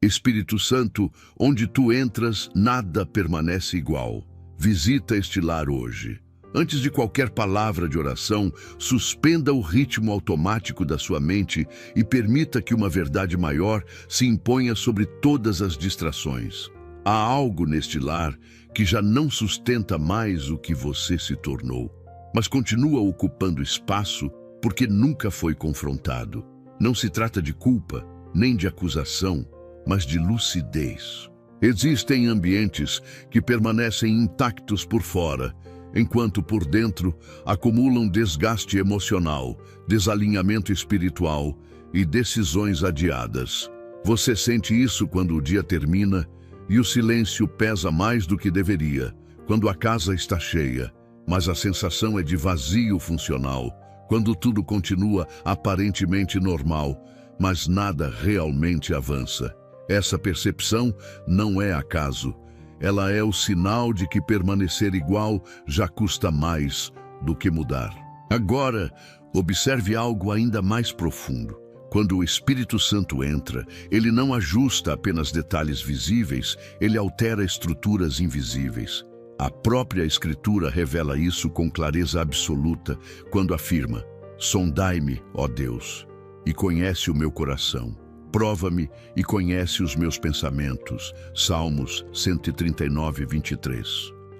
Espírito Santo, onde tu entras, nada permanece igual. Visita este lar hoje. Antes de qualquer palavra de oração, suspenda o ritmo automático da sua mente e permita que uma verdade maior se imponha sobre todas as distrações. Há algo neste lar que já não sustenta mais o que você se tornou, mas continua ocupando espaço porque nunca foi confrontado. Não se trata de culpa, nem de acusação, mas de lucidez. Existem ambientes que permanecem intactos por fora, enquanto por dentro acumulam desgaste emocional, desalinhamento espiritual e decisões adiadas. Você sente isso quando o dia termina e o silêncio pesa mais do que deveria, quando a casa está cheia, mas a sensação é de vazio funcional, quando tudo continua aparentemente normal, mas nada realmente avança. Essa percepção não é acaso. Ela é o sinal de que permanecer igual já custa mais do que mudar. Agora, observe algo ainda mais profundo. Quando o Espírito Santo entra, ele não ajusta apenas detalhes visíveis, ele altera estruturas invisíveis. A própria Escritura revela isso com clareza absoluta quando afirma: sondai-me, ó Deus, e conhece o meu coração. Prova-me e conhece os meus pensamentos. Salmos 139, 23.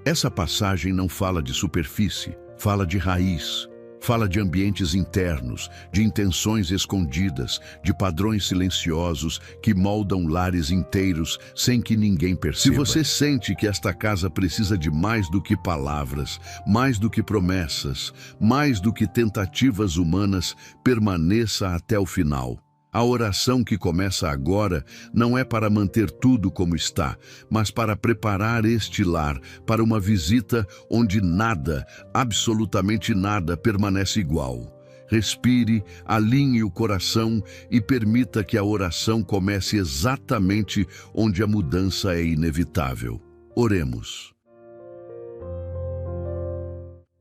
Essa passagem não fala de superfície, fala de raiz. Fala de ambientes internos, de intenções escondidas, de padrões silenciosos que moldam lares inteiros sem que ninguém perceba. Se você sente que esta casa precisa de mais do que palavras, mais do que promessas, mais do que tentativas humanas, permaneça até o final. A oração que começa agora não é para manter tudo como está, mas para preparar este lar para uma visita onde nada, absolutamente nada, permanece igual. Respire, alinhe o coração e permita que a oração comece exatamente onde a mudança é inevitável. Oremos.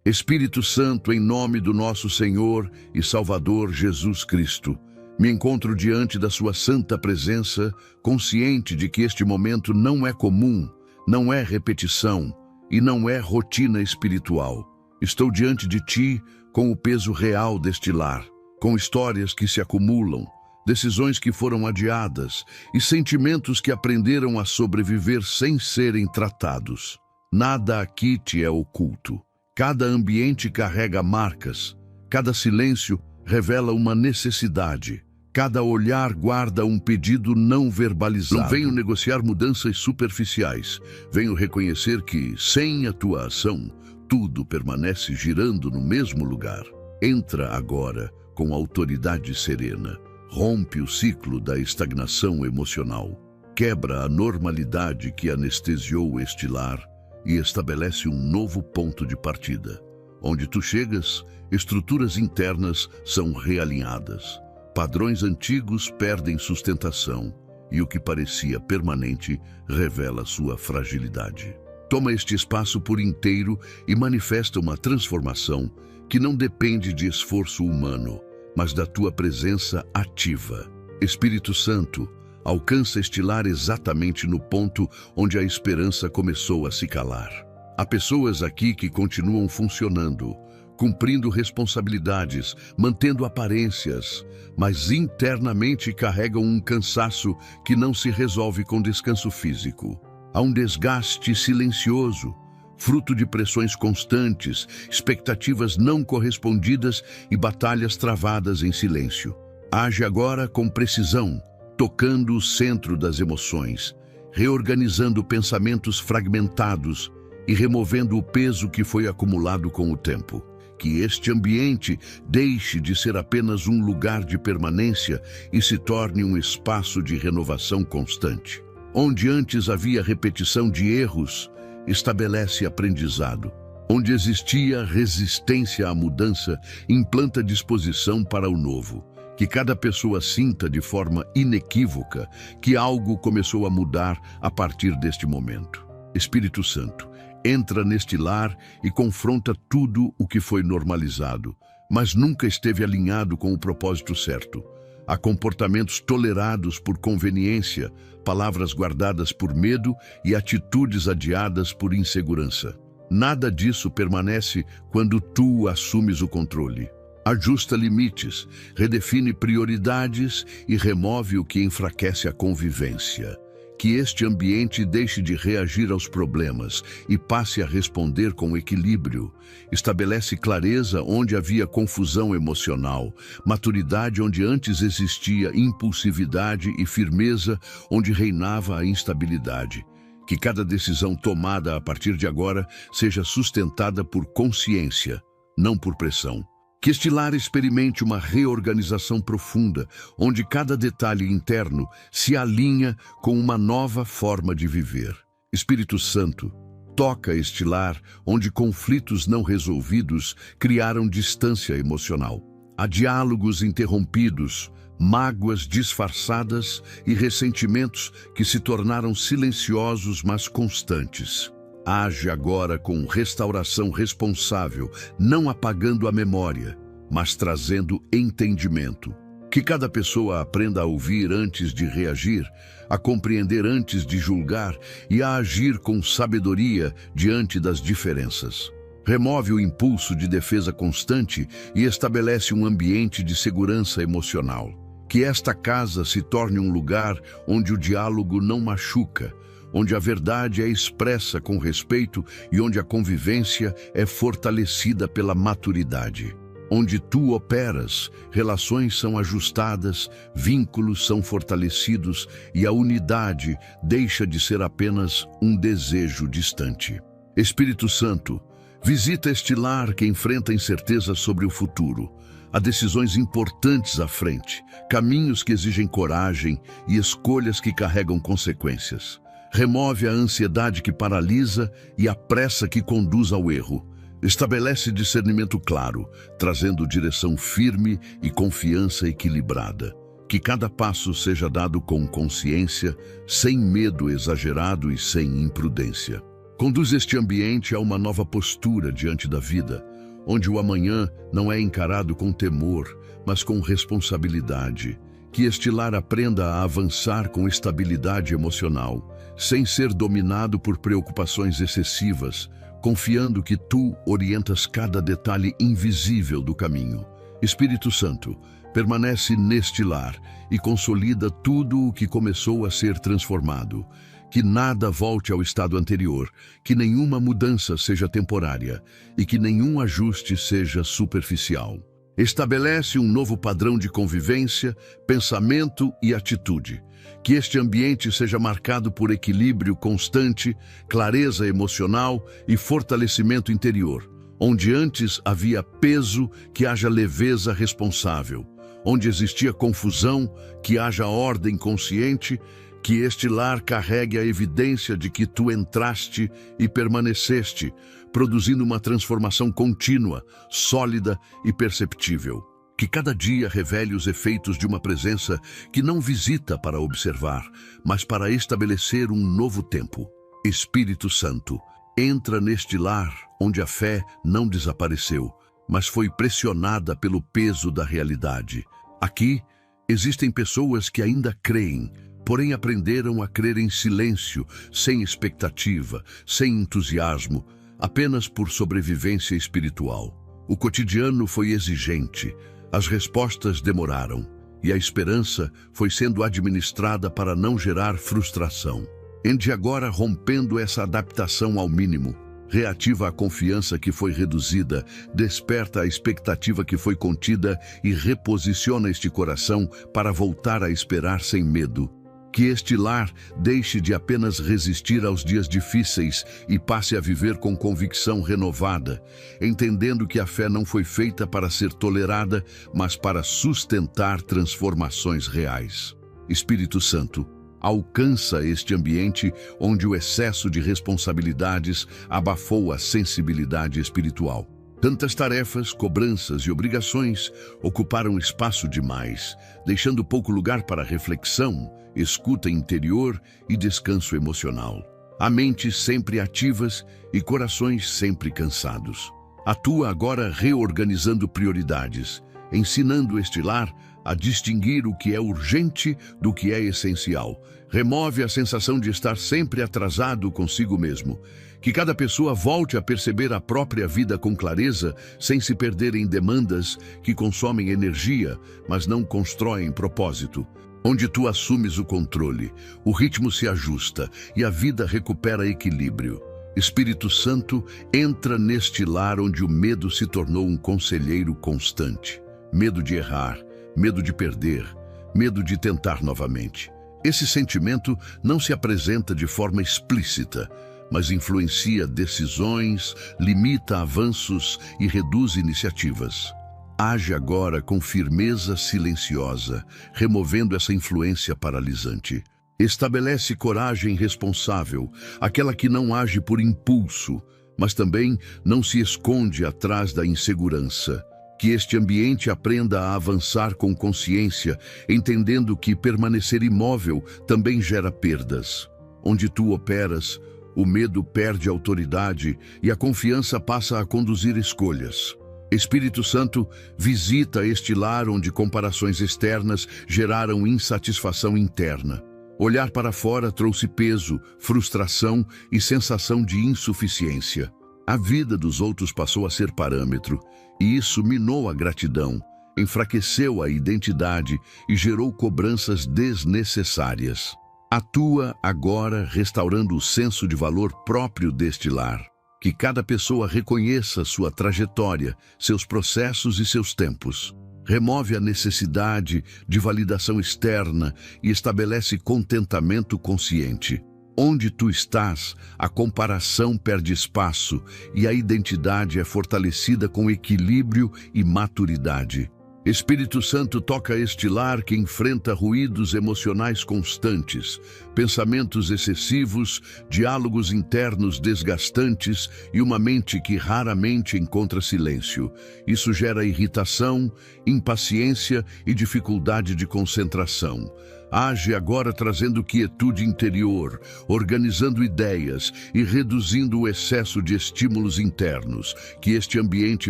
Espírito Santo, em nome do nosso Senhor e Salvador Jesus Cristo, me encontro diante da sua santa presença, consciente de que este momento não é comum, não é repetição e não é rotina espiritual. Estou diante de ti com o peso real deste lar, com histórias que se acumulam, decisões que foram adiadas e sentimentos que aprenderam a sobreviver sem serem tratados. Nada aqui te é oculto. Cada ambiente carrega marcas, cada silêncio revela uma necessidade. Cada olhar guarda um pedido não verbalizado. Não venho negociar mudanças superficiais. Venho reconhecer que, sem a tua ação, tudo permanece girando no mesmo lugar. Entra agora com autoridade serena. Rompe o ciclo da estagnação emocional. Quebra a normalidade que anestesiou este lar e estabelece um novo ponto de partida. Onde tu chegas, estruturas internas são realinhadas. Padrões antigos perdem sustentação e o que parecia permanente revela sua fragilidade. Toma este espaço por inteiro e manifesta uma transformação que não depende de esforço humano, mas da tua presença ativa. Espírito Santo, alcança este lar exatamente no ponto onde a esperança começou a se calar. Há pessoas aqui que continuam funcionando, cumprindo responsabilidades, mantendo aparências, mas internamente carregam um cansaço que não se resolve com descanso físico. Há um desgaste silencioso, fruto de pressões constantes, expectativas não correspondidas e batalhas travadas em silêncio. Age agora com precisão, tocando o centro das emoções, reorganizando pensamentos fragmentados e removendo o peso que foi acumulado com o tempo. Que este ambiente deixe de ser apenas um lugar de permanência e se torne um espaço de renovação constante. Onde antes havia repetição de erros, estabelece aprendizado. Onde existia resistência à mudança, implanta disposição para o novo. Que cada pessoa sinta de forma inequívoca que algo começou a mudar a partir deste momento. Espírito Santo, entra neste lar e confronta tudo o que foi normalizado, mas nunca esteve alinhado com o propósito certo. Há comportamentos tolerados por conveniência, palavras guardadas por medo e atitudes adiadas por insegurança. Nada disso permanece quando tu assumes o controle. Ajusta limites, redefine prioridades e remove o que enfraquece a convivência. Que este ambiente deixe de reagir aos problemas e passe a responder com equilíbrio. Estabelece clareza onde havia confusão emocional, maturidade onde antes existia impulsividade e firmeza onde reinava a instabilidade. Que cada decisão tomada a partir de agora seja sustentada por consciência, não por pressão. Que este lar experimente uma reorganização profunda, onde cada detalhe interno se alinha com uma nova forma de viver. Espírito Santo, toca este lar onde conflitos não resolvidos criaram distância emocional. Há diálogos interrompidos, mágoas disfarçadas e ressentimentos que se tornaram silenciosos, mas constantes. Age agora com restauração responsável, não apagando a memória, mas trazendo entendimento. Que cada pessoa aprenda a ouvir antes de reagir, a compreender antes de julgar e a agir com sabedoria diante das diferenças. Remove o impulso de defesa constante e estabelece um ambiente de segurança emocional. Que esta casa se torne um lugar onde o diálogo não machuca, onde a verdade é expressa com respeito e onde a convivência é fortalecida pela maturidade. Onde tu operas, relações são ajustadas, vínculos são fortalecidos e a unidade deixa de ser apenas um desejo distante. Espírito Santo, visita este lar que enfrenta incertezas sobre o futuro. Há decisões importantes à frente, caminhos que exigem coragem e escolhas que carregam consequências. Remove a ansiedade que paralisa e a pressa que conduz ao erro. Estabelece discernimento claro, trazendo direção firme e confiança equilibrada. Que cada passo seja dado com consciência, sem medo exagerado e sem imprudência. Conduz este ambiente a uma nova postura diante da vida, onde o amanhã não é encarado com temor, mas com responsabilidade. Que este lar aprenda a avançar com estabilidade emocional, sem ser dominado por preocupações excessivas, confiando que tu orientas cada detalhe invisível do caminho. Espírito Santo, permanece neste lar e consolida tudo o que começou a ser transformado. Que nada volte ao estado anterior, que nenhuma mudança seja temporária e que nenhum ajuste seja superficial. Estabelece um novo padrão de convivência, pensamento e atitude. Que este ambiente seja marcado por equilíbrio constante, clareza emocional e fortalecimento interior. Onde antes havia peso, que haja leveza responsável. Onde existia confusão, que haja ordem consciente. Que este lar carregue a evidência de que tu entraste e permaneceste, produzindo uma transformação contínua, sólida e perceptível. Que cada dia revele os efeitos de uma presença que não visita para observar, mas para estabelecer um novo tempo. Espírito Santo, entra neste lar onde a fé não desapareceu, mas foi pressionada pelo peso da realidade. Aqui existem pessoas que ainda creem, porém aprenderam a crer em silêncio, sem expectativa, sem entusiasmo, apenas por sobrevivência espiritual. O cotidiano foi exigente, as respostas demoraram, e a esperança foi sendo administrada para não gerar frustração. Ende agora rompendo essa adaptação ao mínimo, reativa a confiança que foi reduzida, desperta a expectativa que foi contida e reposiciona este coração para voltar a esperar sem medo. Que este lar deixe de apenas resistir aos dias difíceis e passe a viver com convicção renovada, entendendo que a fé não foi feita para ser tolerada, mas para sustentar transformações reais. Espírito Santo, alcança este ambiente onde o excesso de responsabilidades abafou a sensibilidade espiritual. Tantas tarefas, cobranças e obrigações ocuparam espaço demais, deixando pouco lugar para reflexão, escuta interior e descanso emocional. Há mentes sempre ativas e corações sempre cansados. Atua agora reorganizando prioridades, ensinando este lar a distinguir o que é urgente do que é essencial. Remove a sensação de estar sempre atrasado consigo mesmo. Que cada pessoa volte a perceber a própria vida com clareza, sem se perder em demandas que consomem energia, mas não constroem propósito. Onde tu assumes o controle, o ritmo se ajusta e a vida recupera equilíbrio. Espírito Santo, entra neste lar onde o medo se tornou um conselheiro constante. Medo de errar, medo de perder, medo de tentar novamente. Esse sentimento não se apresenta de forma explícita, mas influencia decisões, limita avanços e reduz iniciativas. Age agora com firmeza silenciosa, removendo essa influência paralisante. Estabelece coragem responsável, aquela que não age por impulso, mas também não se esconde atrás da insegurança. Que este ambiente aprenda a avançar com consciência, entendendo que permanecer imóvel também gera perdas. Onde tu operas, o medo perde autoridade e a confiança passa a conduzir escolhas. Espírito Santo, visita este lar onde comparações externas geraram insatisfação interna. Olhar para fora trouxe peso, frustração e sensação de insuficiência. A vida dos outros passou a ser parâmetro, e isso minou a gratidão, enfraqueceu a identidade e gerou cobranças desnecessárias. Atua agora restaurando o senso de valor próprio deste lar. Que cada pessoa reconheça sua trajetória, seus processos e seus tempos. Remove a necessidade de validação externa e estabelece contentamento consciente. Onde tu estás, a comparação perde espaço e a identidade é fortalecida com equilíbrio e maturidade. Espírito Santo, toca este lar que enfrenta ruídos emocionais constantes, pensamentos excessivos, diálogos internos desgastantes e uma mente que raramente encontra silêncio. Isso gera irritação, impaciência e dificuldade de concentração. Age agora trazendo quietude interior, organizando ideias e reduzindo o excesso de estímulos internos. Que este ambiente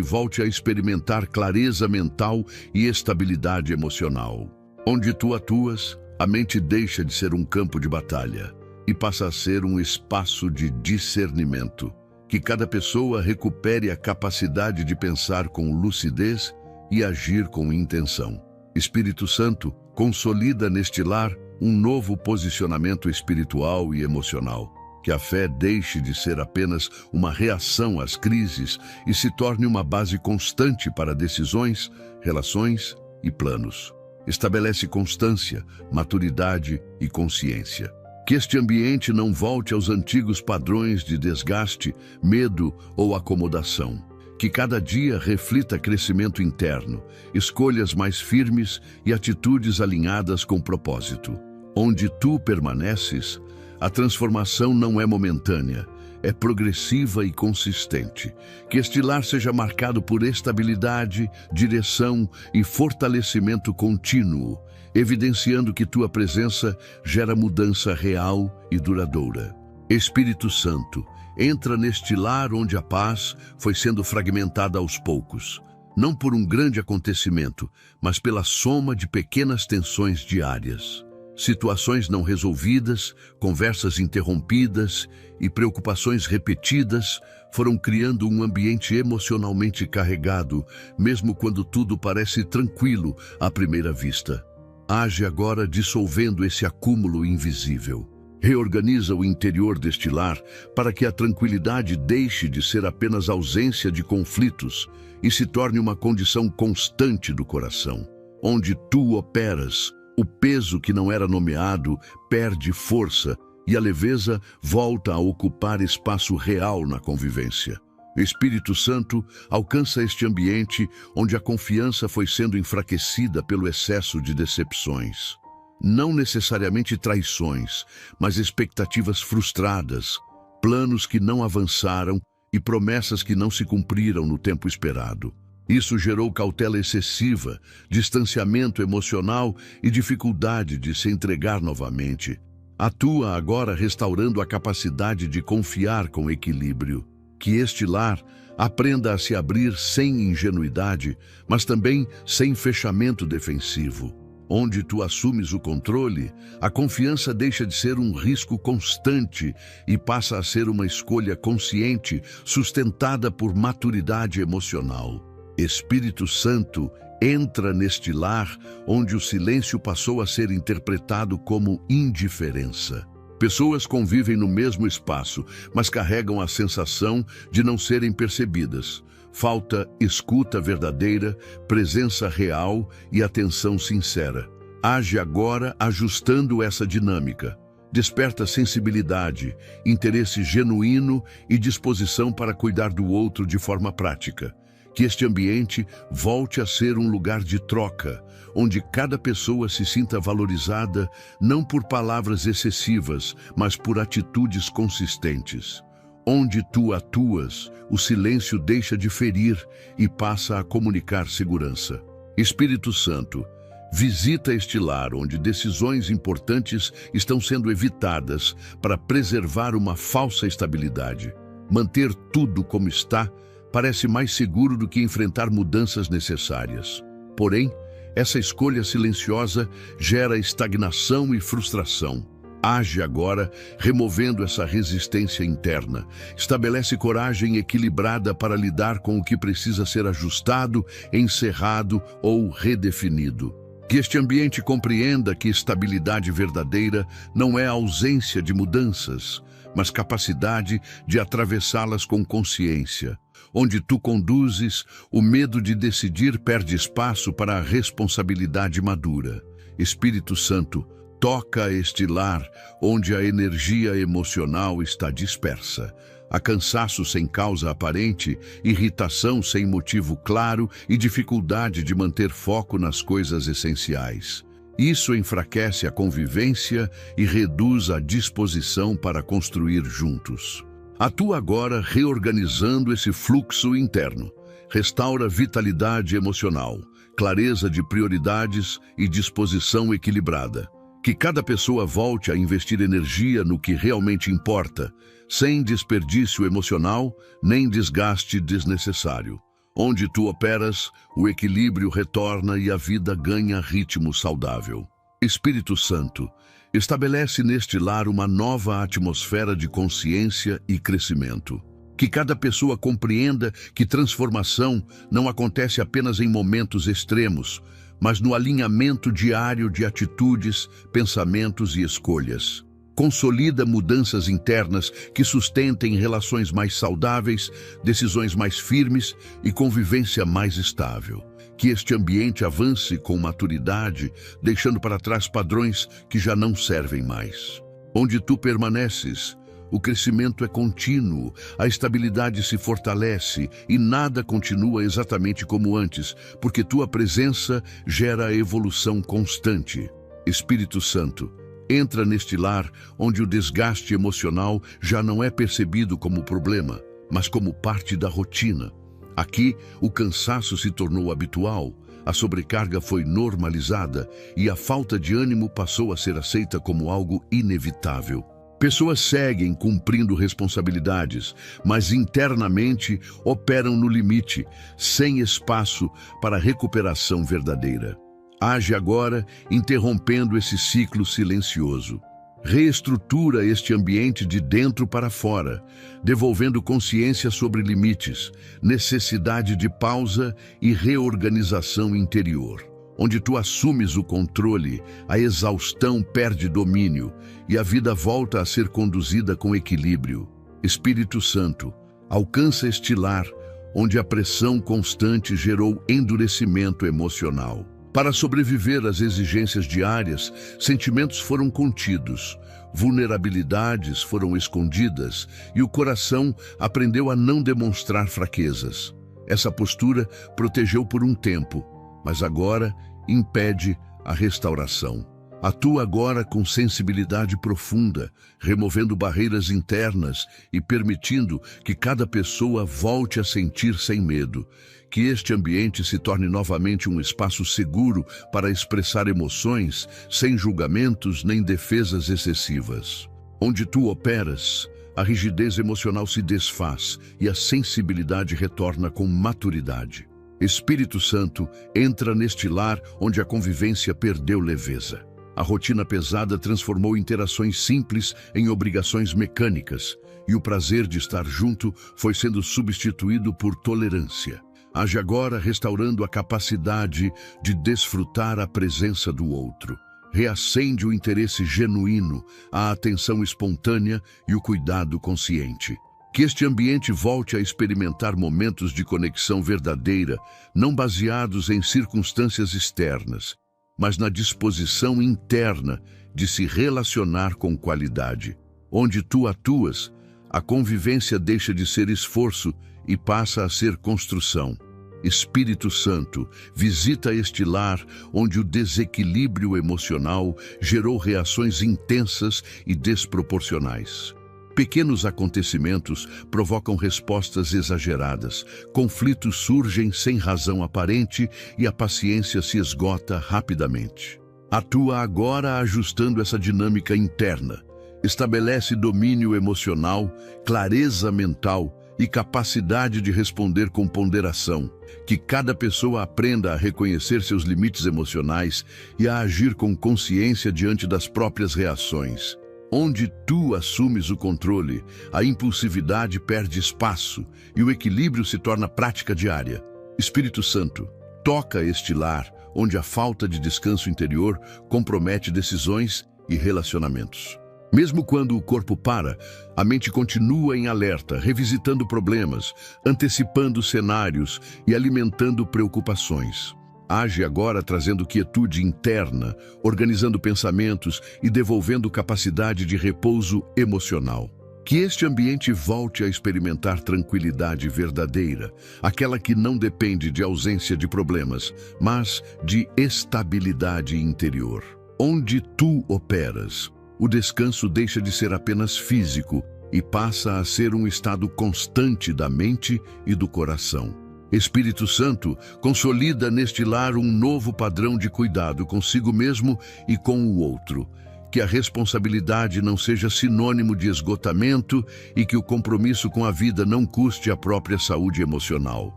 volte a experimentar clareza mental e estabilidade emocional. Onde tu atuas, a mente deixa de ser um campo de batalha e passa a ser um espaço de discernimento. Que cada pessoa recupere a capacidade de pensar com lucidez e agir com intenção. Espírito Santo, consolida neste lar um novo posicionamento espiritual e emocional. Que a fé deixe de ser apenas uma reação às crises e se torne uma base constante para decisões, relações e planos. Estabelece constância, maturidade e consciência. Que este ambiente não volte aos antigos padrões de desgaste, medo ou acomodação. Que cada dia reflita crescimento interno, escolhas mais firmes e atitudes alinhadas com propósito. Onde tu permaneces, a transformação não é momentânea, é progressiva e consistente. Que este lar seja marcado por estabilidade, direção e fortalecimento contínuo, evidenciando que tua presença gera mudança real e duradoura. Espírito Santo, entra neste lar onde a paz foi sendo fragmentada aos poucos, não por um grande acontecimento, mas pela soma de pequenas tensões diárias. Situações não resolvidas, conversas interrompidas e preocupações repetidas foram criando um ambiente emocionalmente carregado, mesmo quando tudo parece tranquilo à primeira vista. Age agora dissolvendo esse acúmulo invisível. Reorganiza o interior deste lar para que a tranquilidade deixe de ser apenas ausência de conflitos e se torne uma condição constante do coração. Onde tu operas, o peso que não era nomeado perde força e a leveza volta a ocupar espaço real na convivência. Espírito Santo, alcança este ambiente onde a confiança foi sendo enfraquecida pelo excesso de decepções. Não necessariamente traições, mas expectativas frustradas, planos que não avançaram e promessas que não se cumpriram no tempo esperado. Isso gerou cautela excessiva, distanciamento emocional e dificuldade de se entregar novamente. Atua agora restaurando a capacidade de confiar com equilíbrio. Que este lar Aprenda a se abrir sem ingenuidade, mas também sem fechamento defensivo. Onde tu assumes o controle, a confiança deixa de ser um risco constante e passa a ser uma escolha consciente, sustentada por maturidade emocional. Espírito Santo entra neste lar onde o silêncio passou a ser interpretado como indiferença. Pessoas convivem no mesmo espaço, mas carregam a sensação de não serem percebidas. Falta escuta verdadeira, presença real e atenção sincera. Age agora ajustando essa dinâmica. Desperta sensibilidade, interesse genuíno e disposição para cuidar do outro de forma prática. Que este ambiente volte a ser um lugar de troca, onde cada pessoa se sinta valorizada não por palavras excessivas, mas por atitudes consistentes. Onde tu atuas, o silêncio deixa de ferir e passa a comunicar segurança. Espírito Santo, visita este lar onde decisões importantes estão sendo evitadas para preservar uma falsa estabilidade. Manter tudo como está parece mais seguro do que enfrentar mudanças necessárias. Porém, essa escolha silenciosa gera estagnação e frustração. Age agora, removendo essa resistência interna. Estabelece coragem equilibrada para lidar com o que precisa ser ajustado, encerrado ou redefinido. Que este ambiente compreenda que estabilidade verdadeira não é a ausência de mudanças, mas capacidade de atravessá-las com consciência. Onde tu conduzes, o medo de decidir perde espaço para a responsabilidade madura. Espírito Santo, toca este lar onde a energia emocional está dispersa. Há cansaço sem causa aparente, irritação sem motivo claro e dificuldade de manter foco nas coisas essenciais. Isso enfraquece a convivência e reduz a disposição para construir juntos. Atua agora reorganizando esse fluxo interno. Restaura vitalidade emocional, clareza de prioridades e disposição equilibrada. Que cada pessoa volte a investir energia no que realmente importa, sem desperdício emocional nem desgaste desnecessário. Onde tu operas, o equilíbrio retorna e a vida ganha ritmo saudável. Espírito Santo, estabelece neste lar uma nova atmosfera de consciência e crescimento. Que cada pessoa compreenda que transformação não acontece apenas em momentos extremos, mas no alinhamento diário de atitudes, pensamentos e escolhas. Consolida mudanças internas que sustentem relações mais saudáveis, decisões mais firmes e convivência mais estável. Que este ambiente avance com maturidade, deixando para trás padrões que já não servem mais. Onde tu permaneces, o crescimento é contínuo, a estabilidade se fortalece e nada continua exatamente como antes, porque tua presença gera evolução constante. Espírito Santo, entra neste lar onde o desgaste emocional já não é percebido como problema, mas como parte da rotina. Aqui, o cansaço se tornou habitual, a sobrecarga foi normalizada e a falta de ânimo passou a ser aceita como algo inevitável. Pessoas seguem cumprindo responsabilidades, mas internamente operam no limite, sem espaço para recuperação verdadeira. Age agora, interrompendo esse ciclo silencioso. Reestrutura este ambiente de dentro para fora, devolvendo consciência sobre limites, necessidade de pausa e reorganização interior. Onde tu assumes o controle, a exaustão perde domínio e a vida volta a ser conduzida com equilíbrio. Espírito Santo, alcança este lar onde a pressão constante gerou endurecimento emocional. Para sobreviver às exigências diárias, sentimentos foram contidos, vulnerabilidades foram escondidas e o coração aprendeu a não demonstrar fraquezas. Essa postura protegeu por um tempo, mas agora impede a restauração. Atua agora com sensibilidade profunda, removendo barreiras internas e permitindo que cada pessoa volte a sentir sem medo. Que este ambiente se torne novamente um espaço seguro para expressar emoções, sem julgamentos nem defesas excessivas. Onde tu operas, a rigidez emocional se desfaz e a sensibilidade retorna com maturidade. Espírito Santo entra neste lar onde a convivência perdeu leveza. A rotina pesada transformou interações simples em obrigações mecânicas, e o prazer de estar junto foi sendo substituído por tolerância. Age agora restaurando a capacidade de desfrutar a presença do outro. Reacende o interesse genuíno, a atenção espontânea e o cuidado consciente. Que este ambiente volte a experimentar momentos de conexão verdadeira, não baseados em circunstâncias externas, mas na disposição interna de se relacionar com qualidade. Onde tu atuas, a convivência deixa de ser esforço e passa a ser construção. Espírito Santo, visita este lar onde o desequilíbrio emocional gerou reações intensas e desproporcionais. Pequenos acontecimentos provocam respostas exageradas, conflitos surgem sem razão aparente e a paciência se esgota rapidamente. Atua agora ajustando essa dinâmica interna. Estabelece domínio emocional, clareza mental e capacidade de responder com ponderação. Que cada pessoa aprenda a reconhecer seus limites emocionais e a agir com consciência diante das próprias reações. Onde tu assumes o controle, a impulsividade perde espaço e o equilíbrio se torna prática diária. Espírito Santo, toca este lar onde a falta de descanso interior compromete decisões e relacionamentos. Mesmo quando o corpo para, a mente continua em alerta, revisitando problemas, antecipando cenários e alimentando preocupações. Age agora trazendo quietude interna, organizando pensamentos e devolvendo capacidade de repouso emocional. Que este ambiente volte a experimentar tranquilidade verdadeira, aquela que não depende de ausência de problemas, mas de estabilidade interior. Onde tu operas, o descanso deixa de ser apenas físico e passa a ser um estado constante da mente e do coração. Espírito Santo, consolida neste lar um novo padrão de cuidado consigo mesmo e com o outro. Que a responsabilidade não seja sinônimo de esgotamento e que o compromisso com a vida não custe a própria saúde emocional.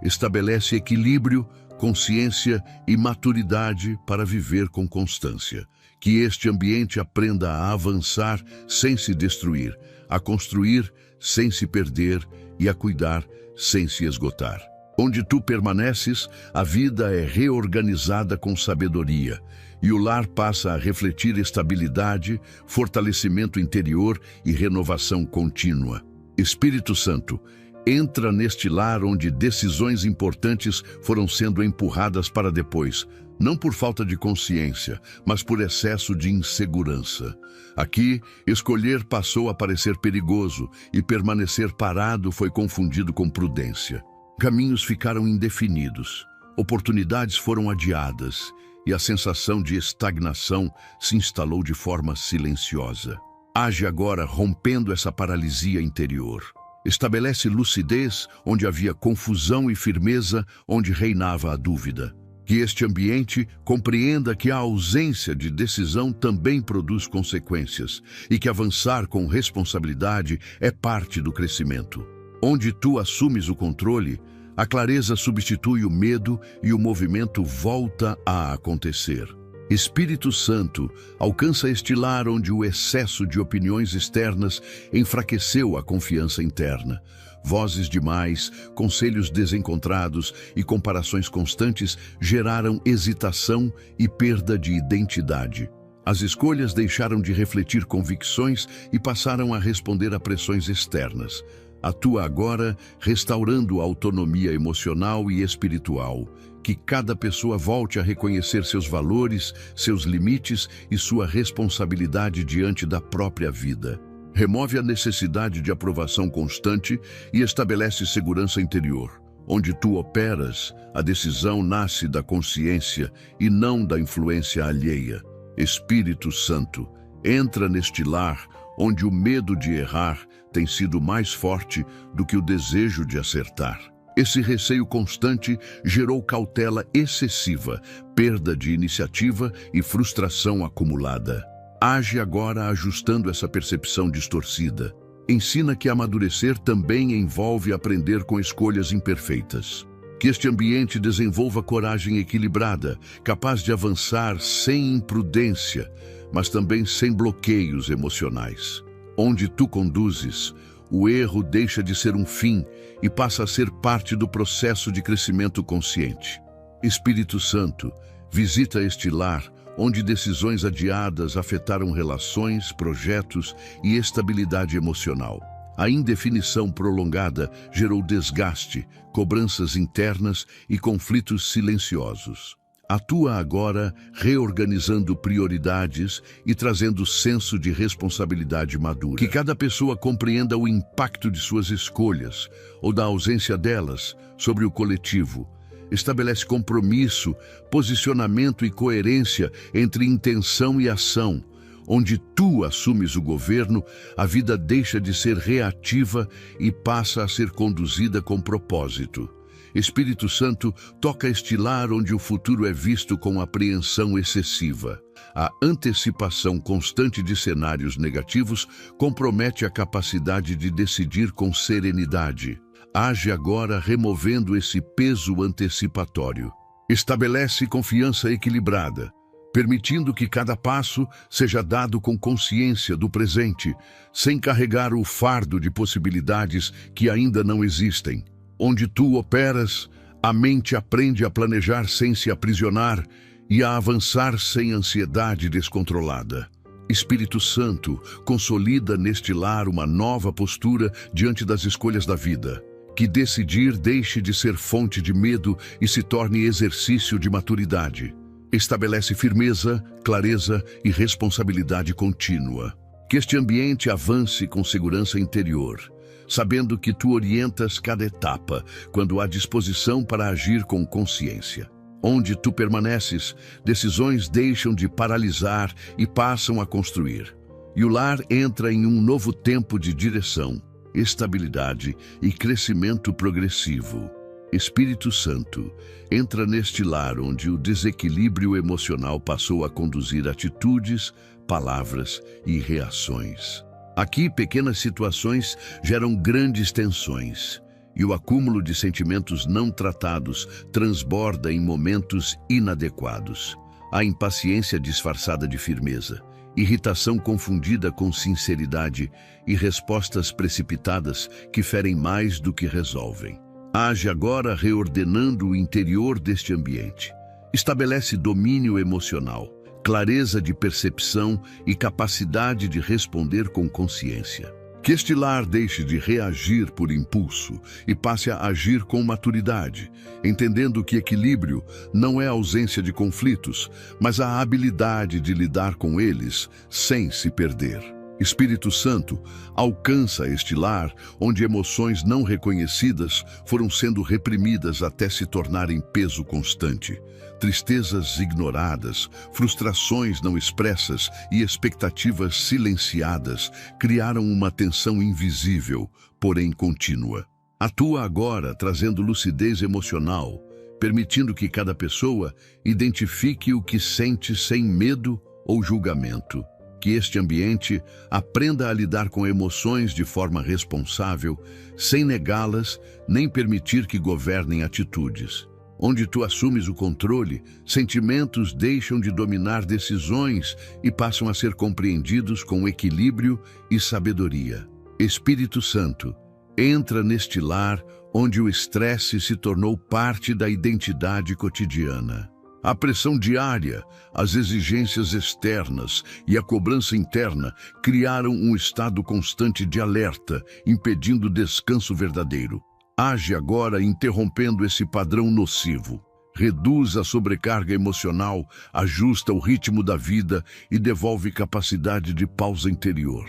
Estabelece equilíbrio, consciência e maturidade para viver com constância. Que este ambiente aprenda a avançar sem se destruir, a construir sem se perder e a cuidar sem se esgotar. Onde tu permaneces, a vida é reorganizada com sabedoria e o lar passa a refletir estabilidade, fortalecimento interior e renovação contínua. Espírito Santo, entra neste lar onde decisões importantes foram sendo empurradas para depois, não por falta de consciência, mas por excesso de insegurança. Aqui, escolher passou a parecer perigoso e permanecer parado foi confundido com prudência. Caminhos ficaram indefinidos, oportunidades foram adiadas e a sensação de estagnação se instalou de forma silenciosa. Age agora rompendo essa paralisia interior. Estabelece lucidez onde havia confusão e firmeza onde reinava a dúvida. Que este ambiente compreenda que a ausência de decisão também produz consequências e que avançar com responsabilidade é parte do crescimento. Onde tu assumes o controle, a clareza substitui o medo e o movimento volta a acontecer. Espírito Santo, alcança este lar onde o excesso de opiniões externas enfraqueceu a confiança interna. Vozes demais, conselhos desencontrados e comparações constantes geraram hesitação e perda de identidade. As escolhas deixaram de refletir convicções e passaram a responder a pressões externas. Atua agora restaurando a autonomia emocional e espiritual. Que cada pessoa volte a reconhecer seus valores, seus limites e sua responsabilidade diante da própria vida. Remove a necessidade de aprovação constante e estabelece segurança interior. Onde tu operas, a decisão nasce da consciência e não da influência alheia. Espírito Santo, entra neste lar onde o medo de errar tem sido mais forte do que o desejo de acertar. Esse receio constante gerou cautela excessiva, perda de iniciativa e frustração acumulada. Age agora ajustando essa percepção distorcida. Ensina que amadurecer também envolve aprender com escolhas imperfeitas. Que este ambiente desenvolva coragem equilibrada, capaz de avançar sem imprudência, mas também sem bloqueios emocionais. Onde tu conduzes, o erro deixa de ser um fim e passa a ser parte do processo de crescimento consciente. Espírito Santo, visita este lar, onde decisões adiadas afetaram relações, projetos e estabilidade emocional. A indefinição prolongada gerou desgaste, cobranças internas e conflitos silenciosos. Atua agora reorganizando prioridades e trazendo senso de responsabilidade madura. Que cada pessoa compreenda o impacto de suas escolhas ou da ausência delas sobre o coletivo. Estabelece compromisso, posicionamento e coerência entre intenção e ação. Onde tu assumes o governo, a vida deixa de ser reativa e passa a ser conduzida com propósito. Espírito Santo, toca este lar onde o futuro é visto com apreensão excessiva. A antecipação constante de cenários negativos compromete a capacidade de decidir com serenidade. Age agora removendo esse peso antecipatório. Estabelece confiança equilibrada, permitindo que cada passo seja dado com consciência do presente, sem carregar o fardo de possibilidades que ainda não existem. Onde tu operas, a mente aprende a planejar sem se aprisionar e a avançar sem ansiedade descontrolada. Espírito Santo, consolida neste lar uma nova postura diante das escolhas da vida. Que decidir deixe de ser fonte de medo e se torne exercício de maturidade. Estabelece firmeza, clareza e responsabilidade contínua. Que este ambiente avance com segurança interior, sabendo que tu orientas cada etapa quando há disposição para agir com consciência. Onde tu permaneces, decisões deixam de paralisar e passam a construir. E o lar entra em um novo tempo de direção, estabilidade e crescimento progressivo. Espírito Santo, entra neste lar onde o desequilíbrio emocional passou a conduzir atitudes, palavras e reações. Aqui, pequenas situações geram grandes tensões, e o acúmulo de sentimentos não tratados transborda em momentos inadequados. A impaciência disfarçada de firmeza, irritação confundida com sinceridade e respostas precipitadas que ferem mais do que resolvem. Age agora reordenando o interior deste ambiente. Estabelece domínio emocional, clareza de percepção e capacidade de responder com consciência. Que este lar deixe de reagir por impulso e passe a agir com maturidade, entendendo que equilíbrio não é ausência de conflitos, mas a habilidade de lidar com eles sem se perder. Espírito Santo, alcança este lar onde emoções não reconhecidas foram sendo reprimidas até se tornarem peso constante. Tristezas ignoradas, frustrações não expressas e expectativas silenciadas criaram uma tensão invisível, porém contínua. Atua agora trazendo lucidez emocional, permitindo que cada pessoa identifique o que sente sem medo ou julgamento. Que este ambiente aprenda a lidar com emoções de forma responsável, sem negá-las, nem permitir que governem atitudes. Onde tu assumes o controle, sentimentos deixam de dominar decisões e passam a ser compreendidos com equilíbrio e sabedoria. Espírito Santo, entra neste lar onde o estresse se tornou parte da identidade cotidiana. A pressão diária, as exigências externas e a cobrança interna criaram um estado constante de alerta, impedindo o descanso verdadeiro. Age agora interrompendo esse padrão nocivo. Reduz a sobrecarga emocional, ajusta o ritmo da vida e devolve capacidade de pausa interior.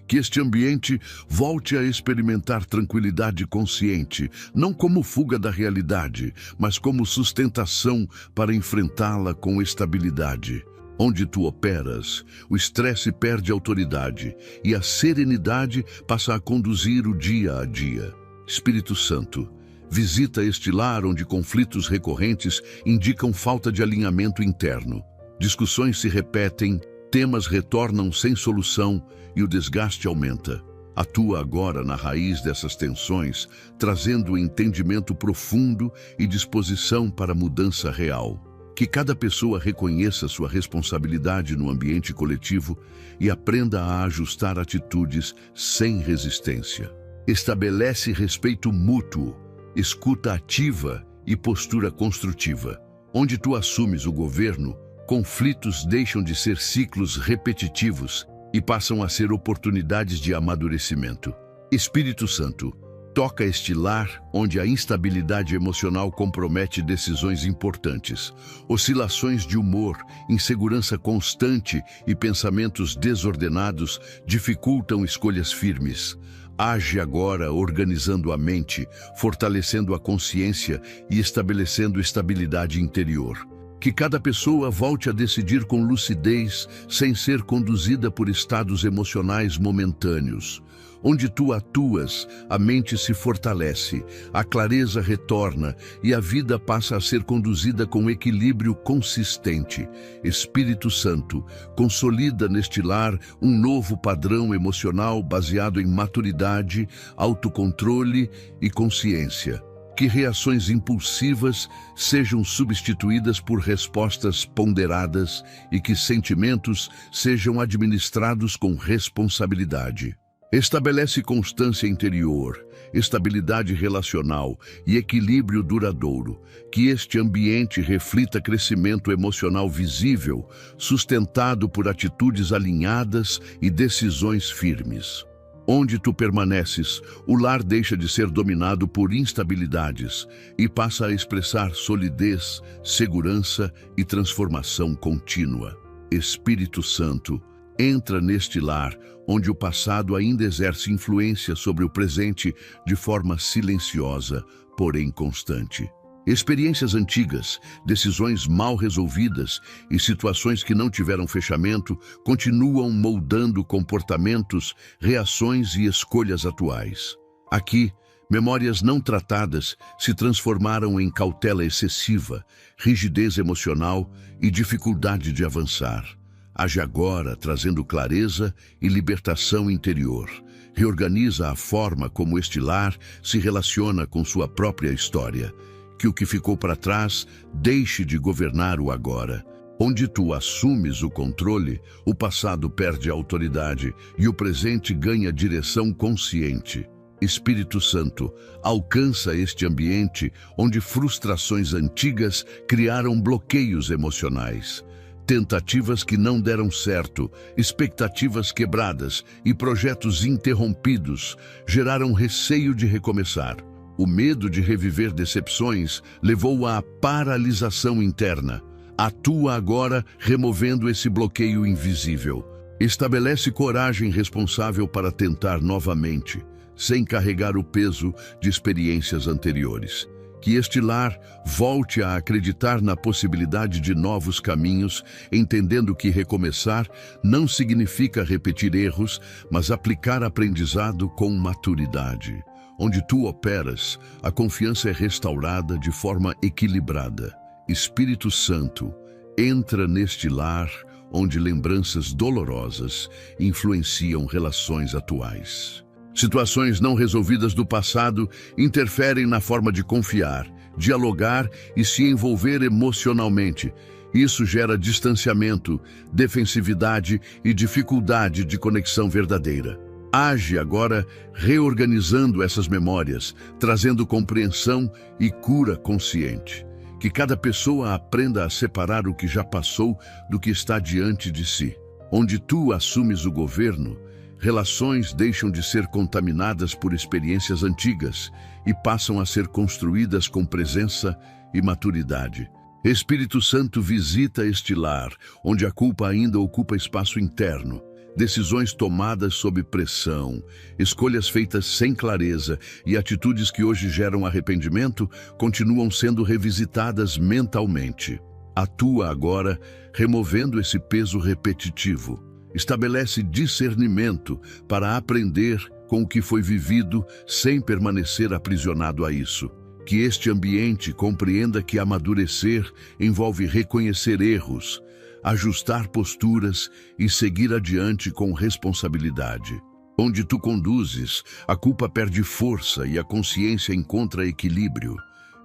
Que este ambiente volte a experimentar tranquilidade consciente, não como fuga da realidade, mas como sustentação para enfrentá-la com estabilidade. Onde tu operas, o estresse perde autoridade e a serenidade passa a conduzir o dia a dia. Espírito Santo, visita este lar onde conflitos recorrentes indicam falta de alinhamento interno. Discussões se repetem, temas retornam sem solução e o desgaste aumenta. Atua agora na raiz dessas tensões, trazendo entendimento profundo e disposição para mudança real. Que cada pessoa reconheça sua responsabilidade no ambiente coletivo e aprenda a ajustar atitudes sem resistência. Estabelece respeito mútuo, escuta ativa e postura construtiva. Onde tu assumes o governo, conflitos deixam de ser ciclos repetitivos e passam a ser oportunidades de amadurecimento. Espírito Santo, toca este lar onde a instabilidade emocional compromete decisões importantes. Oscilações de humor, insegurança constante e pensamentos desordenados dificultam escolhas firmes. Age agora organizando a mente, fortalecendo a consciência e estabelecendo estabilidade interior. Que cada pessoa volte a decidir com lucidez, sem ser conduzida por estados emocionais momentâneos. Onde tu atuas, a mente se fortalece, a clareza retorna e a vida passa a ser conduzida com equilíbrio consistente. Espírito Santo, consolida neste lar um novo padrão emocional baseado em maturidade, autocontrole e consciência. Que reações impulsivas sejam substituídas por respostas ponderadas e que sentimentos sejam administrados com responsabilidade. Estabelece constância interior, estabilidade relacional e equilíbrio duradouro. Que este ambiente reflita crescimento emocional visível, sustentado por atitudes alinhadas e decisões firmes. Onde tu permaneces, o lar deixa de ser dominado por instabilidades e passa a expressar solidez, segurança e transformação contínua. Espírito Santo, entra neste lar, onde o passado ainda exerce influência sobre o presente de forma silenciosa, porém constante. Experiências antigas, decisões mal resolvidas e situações que não tiveram fechamento continuam moldando comportamentos, reações e escolhas atuais. Aqui, memórias não tratadas se transformaram em cautela excessiva, rigidez emocional e dificuldade de avançar. Age agora trazendo clareza e libertação interior. Reorganiza a forma como este lar se relaciona com sua própria história. Que o que ficou para trás deixe de governar o agora. Onde tu assumes o controle, o passado perde a autoridade e o presente ganha direção consciente. Espírito Santo, alcança este ambiente onde frustrações antigas criaram bloqueios emocionais. Tentativas que não deram certo, expectativas quebradas e projetos interrompidos geraram receio de recomeçar. O medo de reviver decepções levou à paralisação interna. Atua agora removendo esse bloqueio invisível. Estabelece coragem responsável para tentar novamente, sem carregar o peso de experiências anteriores. Que este lar volte a acreditar na possibilidade de novos caminhos, entendendo que recomeçar não significa repetir erros, mas aplicar aprendizado com maturidade. Onde tu operas, a confiança é restaurada de forma equilibrada. Espírito Santo, entra neste lar onde lembranças dolorosas influenciam relações atuais. Situações não resolvidas do passado interferem na forma de confiar, dialogar e se envolver emocionalmente. Isso gera distanciamento, defensividade e dificuldade de conexão verdadeira. Age agora reorganizando essas memórias, trazendo compreensão e cura consciente. Que cada pessoa aprenda a separar o que já passou do que está diante de si. Onde tu assumes o governo, relações deixam de ser contaminadas por experiências antigas e passam a ser construídas com presença e maturidade. Espírito Santo, visita este lar, onde a culpa ainda ocupa espaço interno. Decisões tomadas sob pressão, escolhas feitas sem clareza e atitudes que hoje geram arrependimento continuam sendo revisitadas mentalmente. Atua agora, removendo esse peso repetitivo. Estabelece discernimento para aprender com o que foi vivido sem permanecer aprisionado a isso. Que este ambiente compreenda que amadurecer envolve reconhecer erros, ajustar posturas e seguir adiante com responsabilidade. Onde tu conduzes, a culpa perde força e a consciência encontra equilíbrio.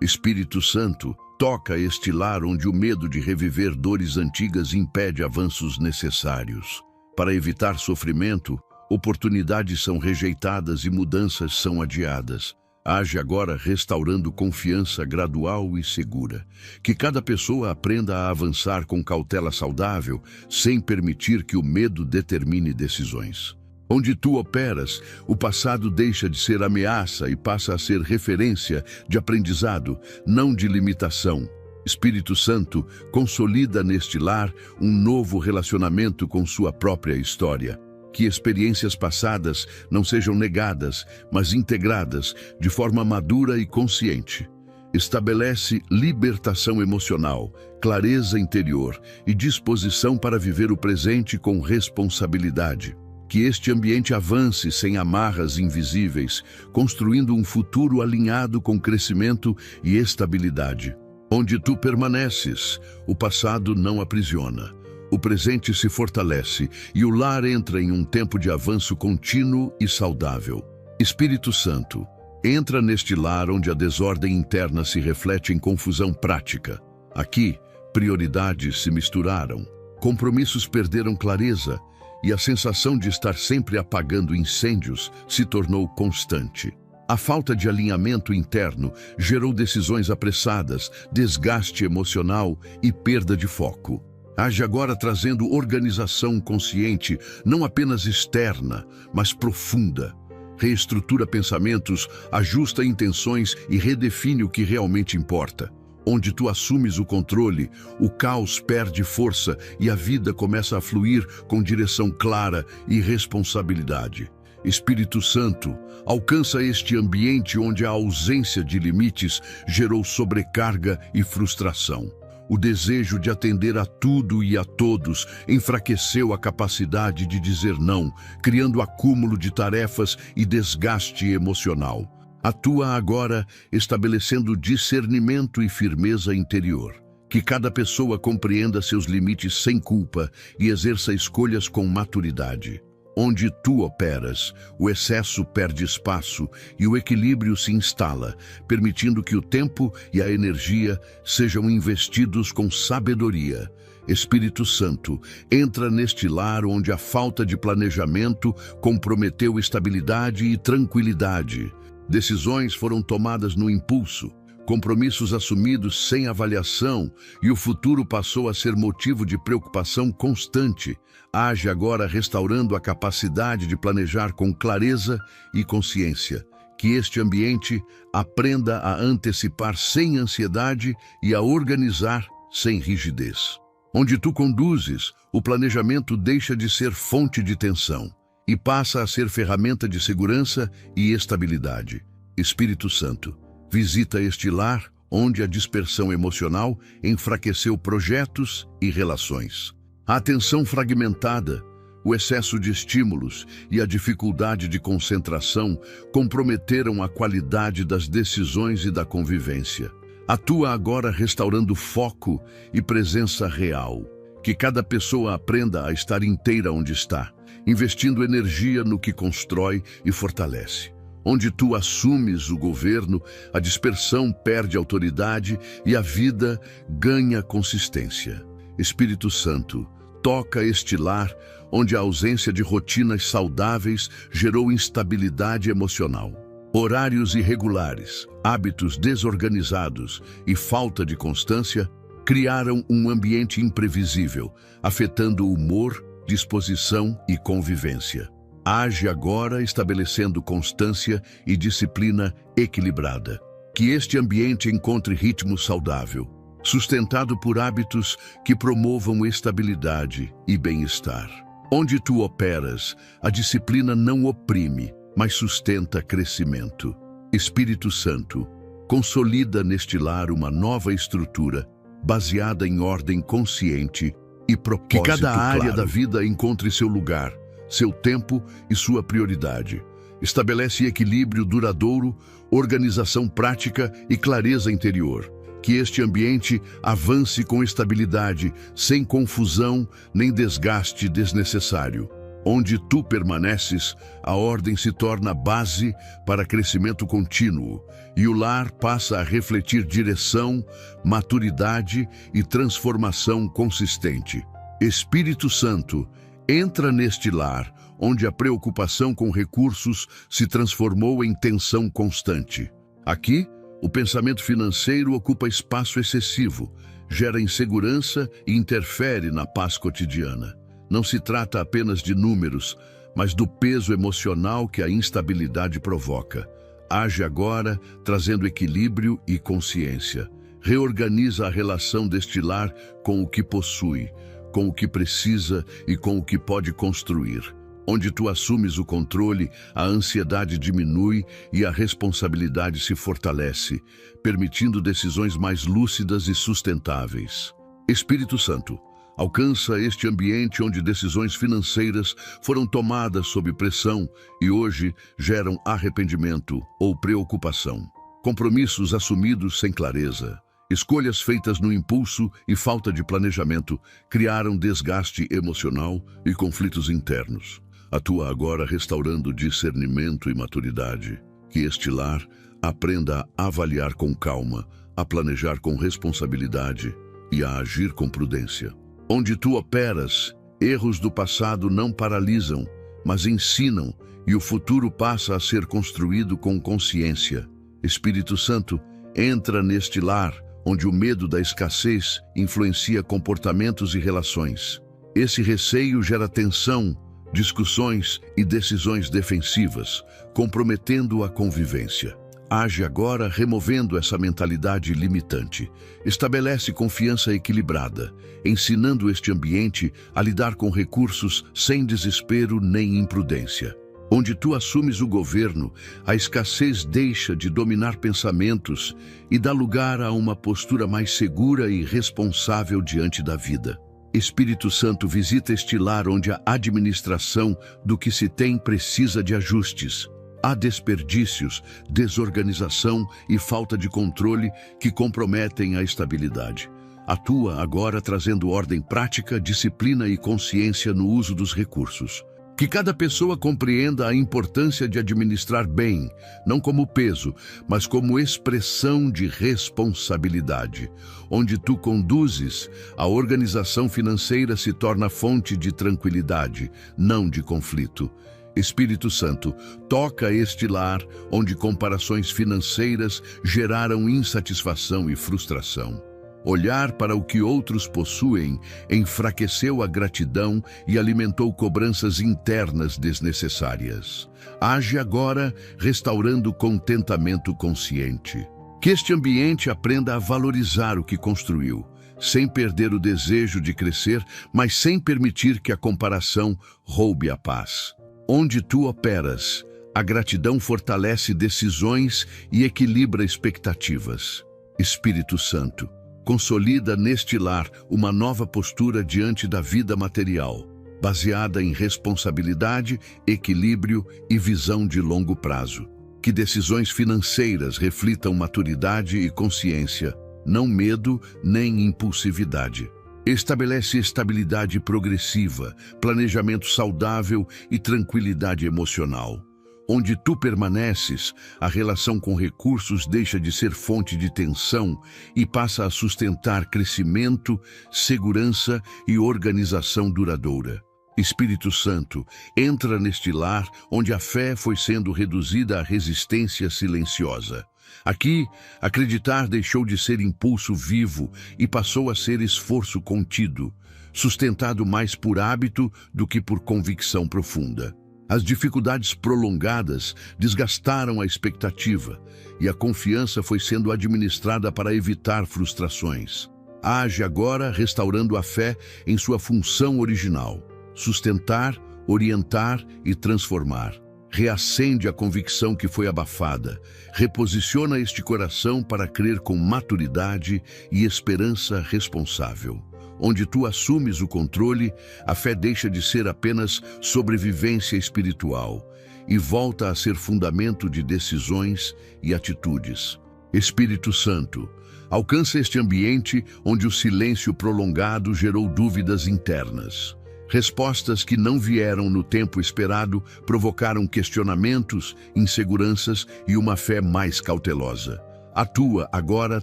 Espírito Santo, toca este lar onde o medo de reviver dores antigas impede avanços necessários. Para evitar sofrimento, oportunidades são rejeitadas e mudanças são adiadas. Age agora restaurando confiança gradual e segura. Que cada pessoa aprenda a avançar com cautela saudável, sem permitir que o medo determine decisões. Onde tu operas, o passado deixa de ser ameaça e passa a ser referência de aprendizado, não de limitação. Espírito Santo, consolida neste lar um novo relacionamento com sua própria história. Que experiências passadas não sejam negadas, mas integradas de forma madura e consciente. Estabelece libertação emocional, clareza interior e disposição para viver o presente com responsabilidade. Que este ambiente avance sem amarras invisíveis, construindo um futuro alinhado com crescimento e estabilidade. Onde tu permaneces, o passado não aprisiona. O presente se fortalece e o lar entra em um tempo de avanço contínuo e saudável. Espírito Santo, entra neste lar onde a desordem interna se reflete em confusão prática. Aqui, prioridades se misturaram, compromissos perderam clareza, e a sensação de estar sempre apagando incêndios se tornou constante. A falta de alinhamento interno gerou decisões apressadas, desgaste emocional e perda de foco. Age agora trazendo organização consciente, não apenas externa, mas profunda. Reestrutura pensamentos, ajusta intenções e redefine o que realmente importa. Onde tu assumes o controle, o caos perde força e a vida começa a fluir com direção clara e responsabilidade. Espírito Santo, alcança este ambiente onde a ausência de limites gerou sobrecarga e frustração. O desejo de atender a tudo e a todos enfraqueceu a capacidade de dizer não, criando acúmulo de tarefas e desgaste emocional. Atua agora estabelecendo discernimento e firmeza interior. Que cada pessoa compreenda seus limites sem culpa e exerça escolhas com maturidade. Onde tu operas, o excesso perde espaço e o equilíbrio se instala, permitindo que o tempo e a energia sejam investidos com sabedoria. Espírito Santo, entra neste lar onde a falta de planejamento comprometeu estabilidade e tranquilidade. Decisões foram tomadas no impulso, compromissos assumidos sem avaliação e o futuro passou a ser motivo de preocupação constante. Age agora restaurando a capacidade de planejar com clareza e consciência. Que este ambiente aprenda a antecipar sem ansiedade e a organizar sem rigidez. Onde tu conduzes, o planejamento deixa de ser fonte de tensão e passa a ser ferramenta de segurança e estabilidade. Espírito Santo, visita este lar onde a dispersão emocional enfraqueceu projetos e relações. A atenção fragmentada, o excesso de estímulos e a dificuldade de concentração comprometeram a qualidade das decisões e da convivência. Atua agora restaurando foco e presença real. Que cada pessoa aprenda a estar inteira onde está, investindo energia no que constrói e fortalece. Onde tu assumes o governo, a dispersão perde autoridade e a vida ganha consistência. Espírito Santo, toca este lar onde a ausência de rotinas saudáveis gerou instabilidade emocional. Horários irregulares, hábitos desorganizados e falta de constância criaram um ambiente imprevisível, afetando o humor, disposição e convivência. Age agora estabelecendo constância e disciplina equilibrada. Que este ambiente encontre ritmo saudável, sustentado por hábitos que promovam estabilidade e bem-estar. Onde tu operas, a disciplina não oprime, mas sustenta crescimento. Espírito Santo, consolida neste lar uma nova estrutura, baseada em ordem consciente e propósito claro. Que cada área da vida encontre seu lugar, seu tempo e sua prioridade. Estabelece equilíbrio duradouro, organização prática e clareza interior. Que este ambiente avance com estabilidade, sem confusão nem desgaste desnecessário. Onde tu permaneces, a ordem se torna base para crescimento contínuo e o lar passa a refletir direção, maturidade e transformação consistente. Espírito Santo, entra neste lar, onde a preocupação com recursos se transformou em tensão constante. Aqui, o pensamento financeiro ocupa espaço excessivo, gera insegurança e interfere na paz cotidiana. Não se trata apenas de números, mas do peso emocional que a instabilidade provoca. Age agora, trazendo equilíbrio e consciência. Reorganiza a relação deste lar com o que possui, com o que precisa e com o que pode construir. Onde tu assumes o controle, a ansiedade diminui e a responsabilidade se fortalece, permitindo decisões mais lúcidas e sustentáveis. Espírito Santo, alcança este ambiente onde decisões financeiras foram tomadas sob pressão e hoje geram arrependimento ou preocupação. Compromissos assumidos sem clareza, escolhas feitas no impulso e falta de planejamento criaram desgaste emocional e conflitos internos. Atua agora restaurando discernimento e maturidade. Que este lar aprenda a avaliar com calma, a planejar com responsabilidade e a agir com prudência. Onde tu operas, erros do passado não paralisam, mas ensinam, e o futuro passa a ser construído com consciência. Espírito Santo, entra neste lar, onde o medo da escassez influencia comportamentos e relações. Esse receio gera tensão, discussões e decisões defensivas, comprometendo a convivência. Age agora removendo essa mentalidade limitante. Estabelece confiança equilibrada, ensinando este ambiente a lidar com recursos sem desespero nem imprudência. Onde tu assumes o governo, a escassez deixa de dominar pensamentos e dá lugar a uma postura mais segura e responsável diante da vida. Espírito Santo, visita este lar onde a administração do que se tem precisa de ajustes. Há desperdícios, desorganização e falta de controle que comprometem a estabilidade. Atua agora trazendo ordem prática, disciplina e consciência no uso dos recursos. Que cada pessoa compreenda a importância de administrar bem, não como peso, mas como expressão de responsabilidade. Onde tu conduzes, a organização financeira se torna fonte de tranquilidade, não de conflito. Espírito Santo, toca este lar onde comparações financeiras geraram insatisfação e frustração. Olhar para o que outros possuem enfraqueceu a gratidão e alimentou cobranças internas desnecessárias. Age agora restaurando o contentamento consciente. Que este ambiente aprenda a valorizar o que construiu, sem perder o desejo de crescer, mas sem permitir que a comparação roube a paz. Onde tu operas, a gratidão fortalece decisões e equilibra expectativas. Espírito Santo, consolida neste lar uma nova postura diante da vida material, baseada em responsabilidade, equilíbrio e visão de longo prazo. Que decisões financeiras reflitam maturidade e consciência, não medo nem impulsividade. Estabelece estabilidade progressiva, planejamento saudável e tranquilidade emocional. Onde tu permaneces, a relação com recursos deixa de ser fonte de tensão e passa a sustentar crescimento, segurança e organização duradoura. Espírito Santo, entra neste lar onde a fé foi sendo reduzida à resistência silenciosa. Aqui, acreditar deixou de ser impulso vivo e passou a ser esforço contido, sustentado mais por hábito do que por convicção profunda. As dificuldades prolongadas desgastaram a expectativa e a confiança foi sendo administrada para evitar frustrações. Age agora restaurando a fé em sua função original: sustentar, orientar e transformar. Reacende a convicção que foi abafada, reposiciona este coração para crer com maturidade e esperança responsável. Onde tu assumes o controle, a fé deixa de ser apenas sobrevivência espiritual e volta a ser fundamento de decisões e atitudes. Espírito Santo, alcança este ambiente onde o silêncio prolongado gerou dúvidas internas. Respostas que não vieram no tempo esperado provocaram questionamentos, inseguranças e uma fé mais cautelosa. Atua agora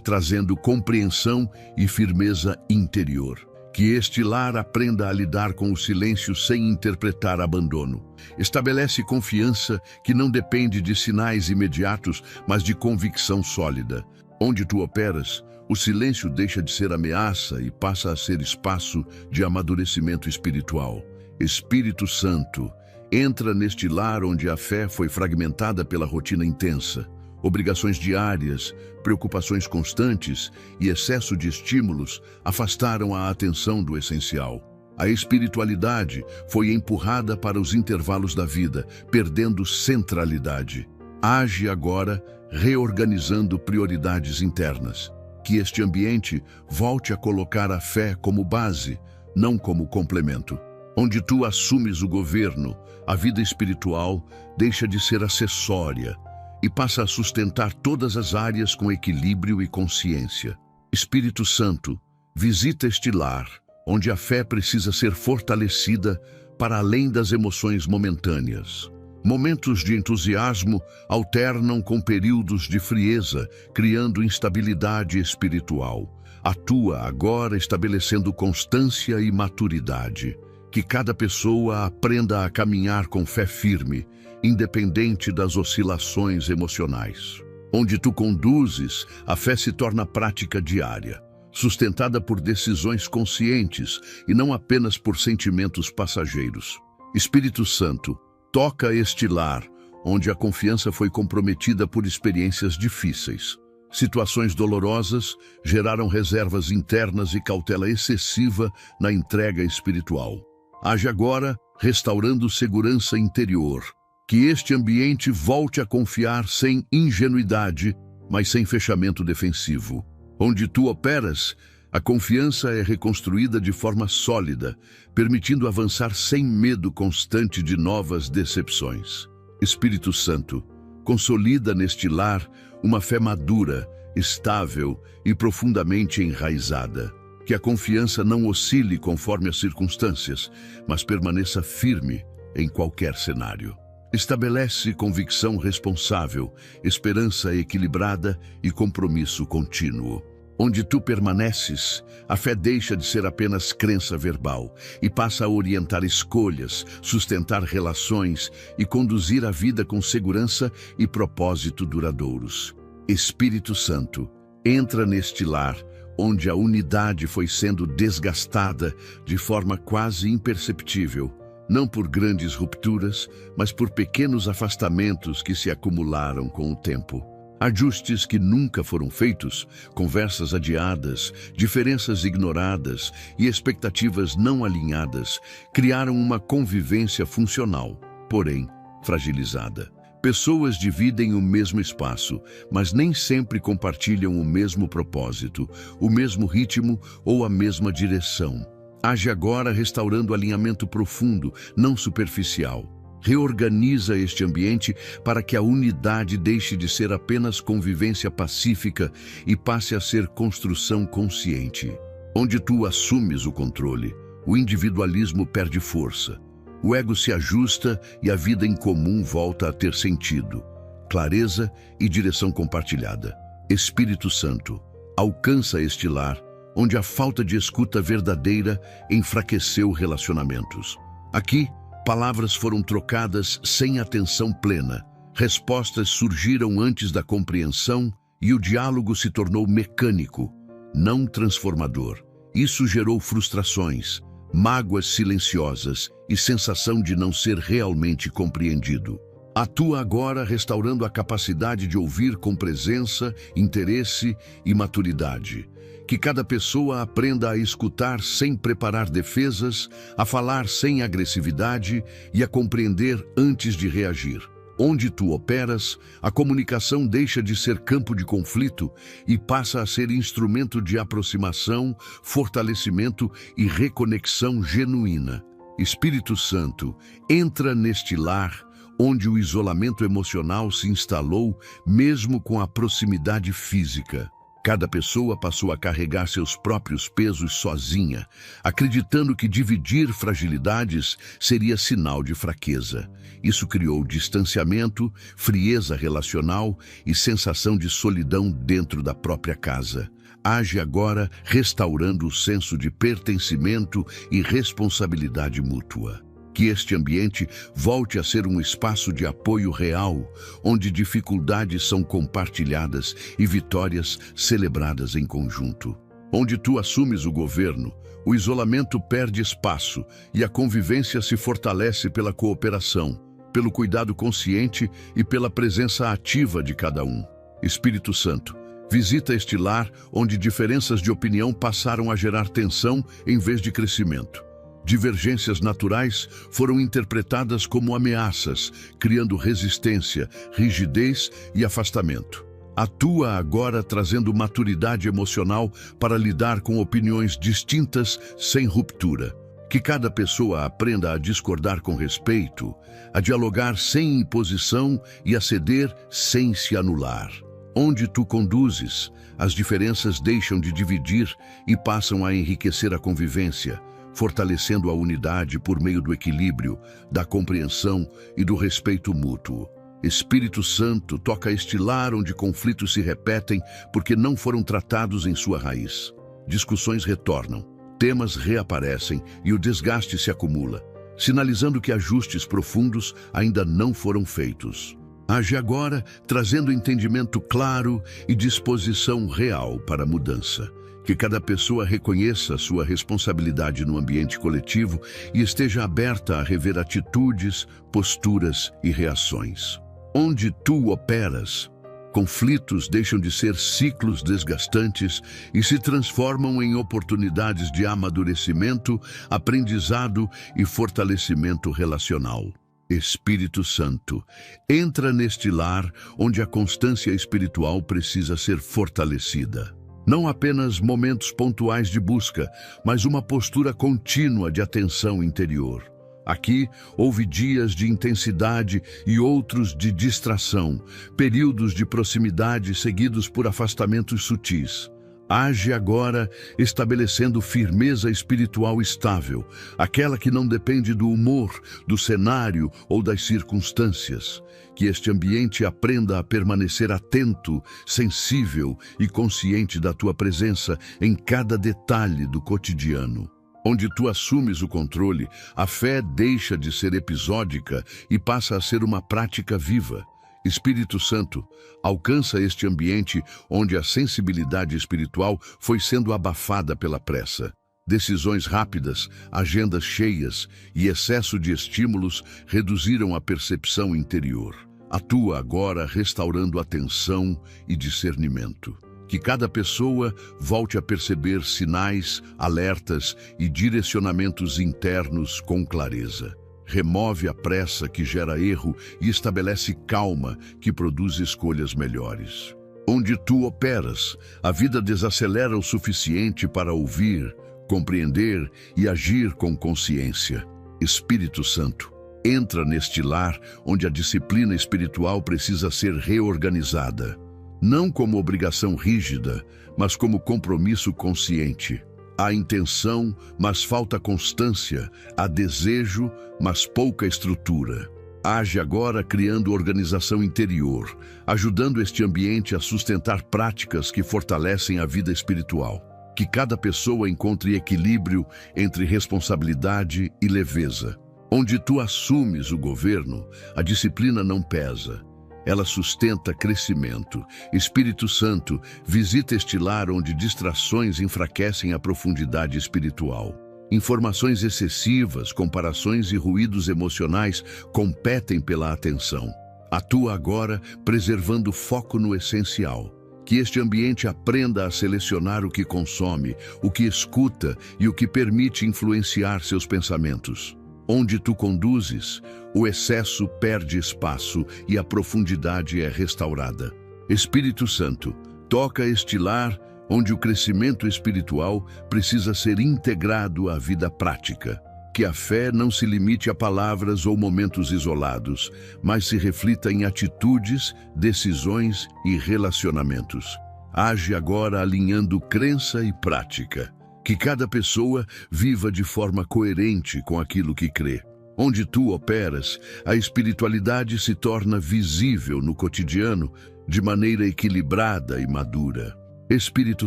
trazendo compreensão e firmeza interior. Que este lar aprenda a lidar com o silêncio sem interpretar abandono. Estabelece confiança que não depende de sinais imediatos, mas de convicção sólida. Onde tu operas, o silêncio deixa de ser ameaça e passa a ser espaço de amadurecimento espiritual. Espírito Santo, entra neste lar onde a fé foi fragmentada pela rotina intensa. Obrigações diárias, preocupações constantes e excesso de estímulos afastaram a atenção do essencial. A espiritualidade foi empurrada para os intervalos da vida, perdendo centralidade. Age agora, reorganizando prioridades internas. Que este ambiente volte a colocar a fé como base, não como complemento. Onde tu assumes o governo, a vida espiritual deixa de ser acessória e passa a sustentar todas as áreas com equilíbrio e consciência. Espírito Santo, visita este lar, onde a fé precisa ser fortalecida para além das emoções momentâneas. Momentos de entusiasmo alternam com períodos de frieza, criando instabilidade espiritual. Atua agora estabelecendo constância e maturidade. Que cada pessoa aprenda a caminhar com fé firme, independente das oscilações emocionais. Onde tu conduzes, a fé se torna prática diária, sustentada por decisões conscientes e não apenas por sentimentos passageiros. Espírito Santo, toca este lar, onde a confiança foi comprometida por experiências difíceis. Situações dolorosas geraram reservas internas e cautela excessiva na entrega espiritual. Age agora, restaurando segurança interior. Que este ambiente volte a confiar sem ingenuidade, mas sem fechamento defensivo. Onde tu operas, a confiança é reconstruída de forma sólida, permitindo avançar sem medo constante de novas decepções. Espírito Santo, consolida neste lar uma fé madura, estável e profundamente enraizada. Que a confiança não oscile conforme as circunstâncias, mas permaneça firme em qualquer cenário. Estabelece convicção responsável, esperança equilibrada e compromisso contínuo. Onde tu permaneces, a fé deixa de ser apenas crença verbal e passa a orientar escolhas, sustentar relações e conduzir a vida com segurança e propósito duradouros. Espírito Santo, entra neste lar, onde a unidade foi sendo desgastada de forma quase imperceptível, não por grandes rupturas, mas por pequenos afastamentos que se acumularam com o tempo. Ajustes que nunca foram feitos, conversas adiadas, diferenças ignoradas e expectativas não alinhadas criaram uma convivência funcional, porém fragilizada. Pessoas dividem o mesmo espaço, mas nem sempre compartilham o mesmo propósito, o mesmo ritmo ou a mesma direção. Age agora restaurando alinhamento profundo, não superficial. Reorganiza este ambiente para que a unidade deixe de ser apenas convivência pacífica e passe a ser construção consciente. Onde tu assumes o controle, o individualismo perde força. O ego se ajusta e a vida em comum volta a ter sentido, clareza e direção compartilhada. Espírito Santo, alcança este lar, onde a falta de escuta verdadeira enfraqueceu relacionamentos. Aqui, palavras foram trocadas sem atenção plena, respostas surgiram antes da compreensão e o diálogo se tornou mecânico, não transformador. Isso gerou frustrações, mágoas silenciosas e sensação de não ser realmente compreendido. Atua agora restaurando a capacidade de ouvir com presença, interesse e maturidade. Que cada pessoa aprenda a escutar sem preparar defesas, a falar sem agressividade e a compreender antes de reagir. Onde tu operas, a comunicação deixa de ser campo de conflito e passa a ser instrumento de aproximação, fortalecimento e reconexão genuína. Espírito Santo, entra neste lar, onde o isolamento emocional se instalou mesmo com a proximidade física. Cada pessoa passou a carregar seus próprios pesos sozinha, acreditando que dividir fragilidades seria sinal de fraqueza. Isso criou distanciamento, frieza relacional e sensação de solidão dentro da própria casa. Age agora restaurando o senso de pertencimento e responsabilidade mútua. Que este ambiente volte a ser um espaço de apoio real, onde dificuldades são compartilhadas e vitórias celebradas em conjunto. Onde tu assumes o governo, o isolamento perde espaço e a convivência se fortalece pela cooperação, pelo cuidado consciente e pela presença ativa de cada um. Espírito Santo, visita este lar onde diferenças de opinião passaram a gerar tensão em vez de crescimento. Divergências naturais foram interpretadas como ameaças, criando resistência, rigidez e afastamento. Atua agora trazendo maturidade emocional para lidar com opiniões distintas sem ruptura. Que cada pessoa aprenda a discordar com respeito, a dialogar sem imposição e a ceder sem se anular. Onde tu conduzes, as diferenças deixam de dividir e passam a enriquecer a convivência, fortalecendo a unidade por meio do equilíbrio, da compreensão e do respeito mútuo. Espírito Santo, toca este lar onde conflitos se repetem porque não foram tratados em sua raiz. Discussões retornam, temas reaparecem e o desgaste se acumula, sinalizando que ajustes profundos ainda não foram feitos. Age agora, trazendo entendimento claro e disposição real para a mudança. Que cada pessoa reconheça sua responsabilidade no ambiente coletivo e esteja aberta a rever atitudes, posturas e reações. Onde tu operas, conflitos deixam de ser ciclos desgastantes e se transformam em oportunidades de amadurecimento, aprendizado e fortalecimento relacional. Espírito Santo, entra neste lar onde a constância espiritual precisa ser fortalecida. Não apenas momentos pontuais de busca, mas uma postura contínua de atenção interior. Aqui houve dias de intensidade e outros de distração, períodos de proximidade seguidos por afastamentos sutis. Age agora estabelecendo firmeza espiritual estável, aquela que não depende do humor, do cenário ou das circunstâncias. Que este ambiente aprenda a permanecer atento, sensível e consciente da tua presença em cada detalhe do cotidiano. Onde tu assumes o controle, a fé deixa de ser episódica e passa a ser uma prática viva. Espírito Santo, alcança este ambiente onde a sensibilidade espiritual foi sendo abafada pela pressa. Decisões rápidas, agendas cheias e excesso de estímulos reduziram a percepção interior. Atua agora restaurando atenção e discernimento. Que cada pessoa volte a perceber sinais, alertas e direcionamentos internos com clareza. Remove a pressa que gera erro e estabelece calma que produz escolhas melhores. Onde tu operas, a vida desacelera o suficiente para ouvir, compreender e agir com consciência. Espírito Santo, entra neste lar onde a disciplina espiritual precisa ser reorganizada. Não como obrigação rígida, mas como compromisso consciente. Há intenção, mas falta constância. Há desejo, mas pouca estrutura. Age agora criando organização interior, ajudando este ambiente a sustentar práticas que fortalecem a vida espiritual. Que cada pessoa encontre equilíbrio entre responsabilidade e leveza. Onde tu assumes o governo, a disciplina não pesa. Ela sustenta crescimento. Espírito Santo, visita este lar onde distrações enfraquecem a profundidade espiritual. Informações excessivas, comparações e ruídos emocionais competem pela atenção. Atua agora, preservando foco no essencial. Que este ambiente aprenda a selecionar o que consome, o que escuta e o que permite influenciar seus pensamentos. Onde tu conduzes, o excesso perde espaço e a profundidade é restaurada. Espírito Santo, toca este lar onde o crescimento espiritual precisa ser integrado à vida prática. Que a fé não se limite a palavras ou momentos isolados, mas se reflita em atitudes, decisões e relacionamentos. Age agora alinhando crença e prática. Que cada pessoa viva de forma coerente com aquilo que crê. Onde tu operas, a espiritualidade se torna visível no cotidiano de maneira equilibrada e madura. Espírito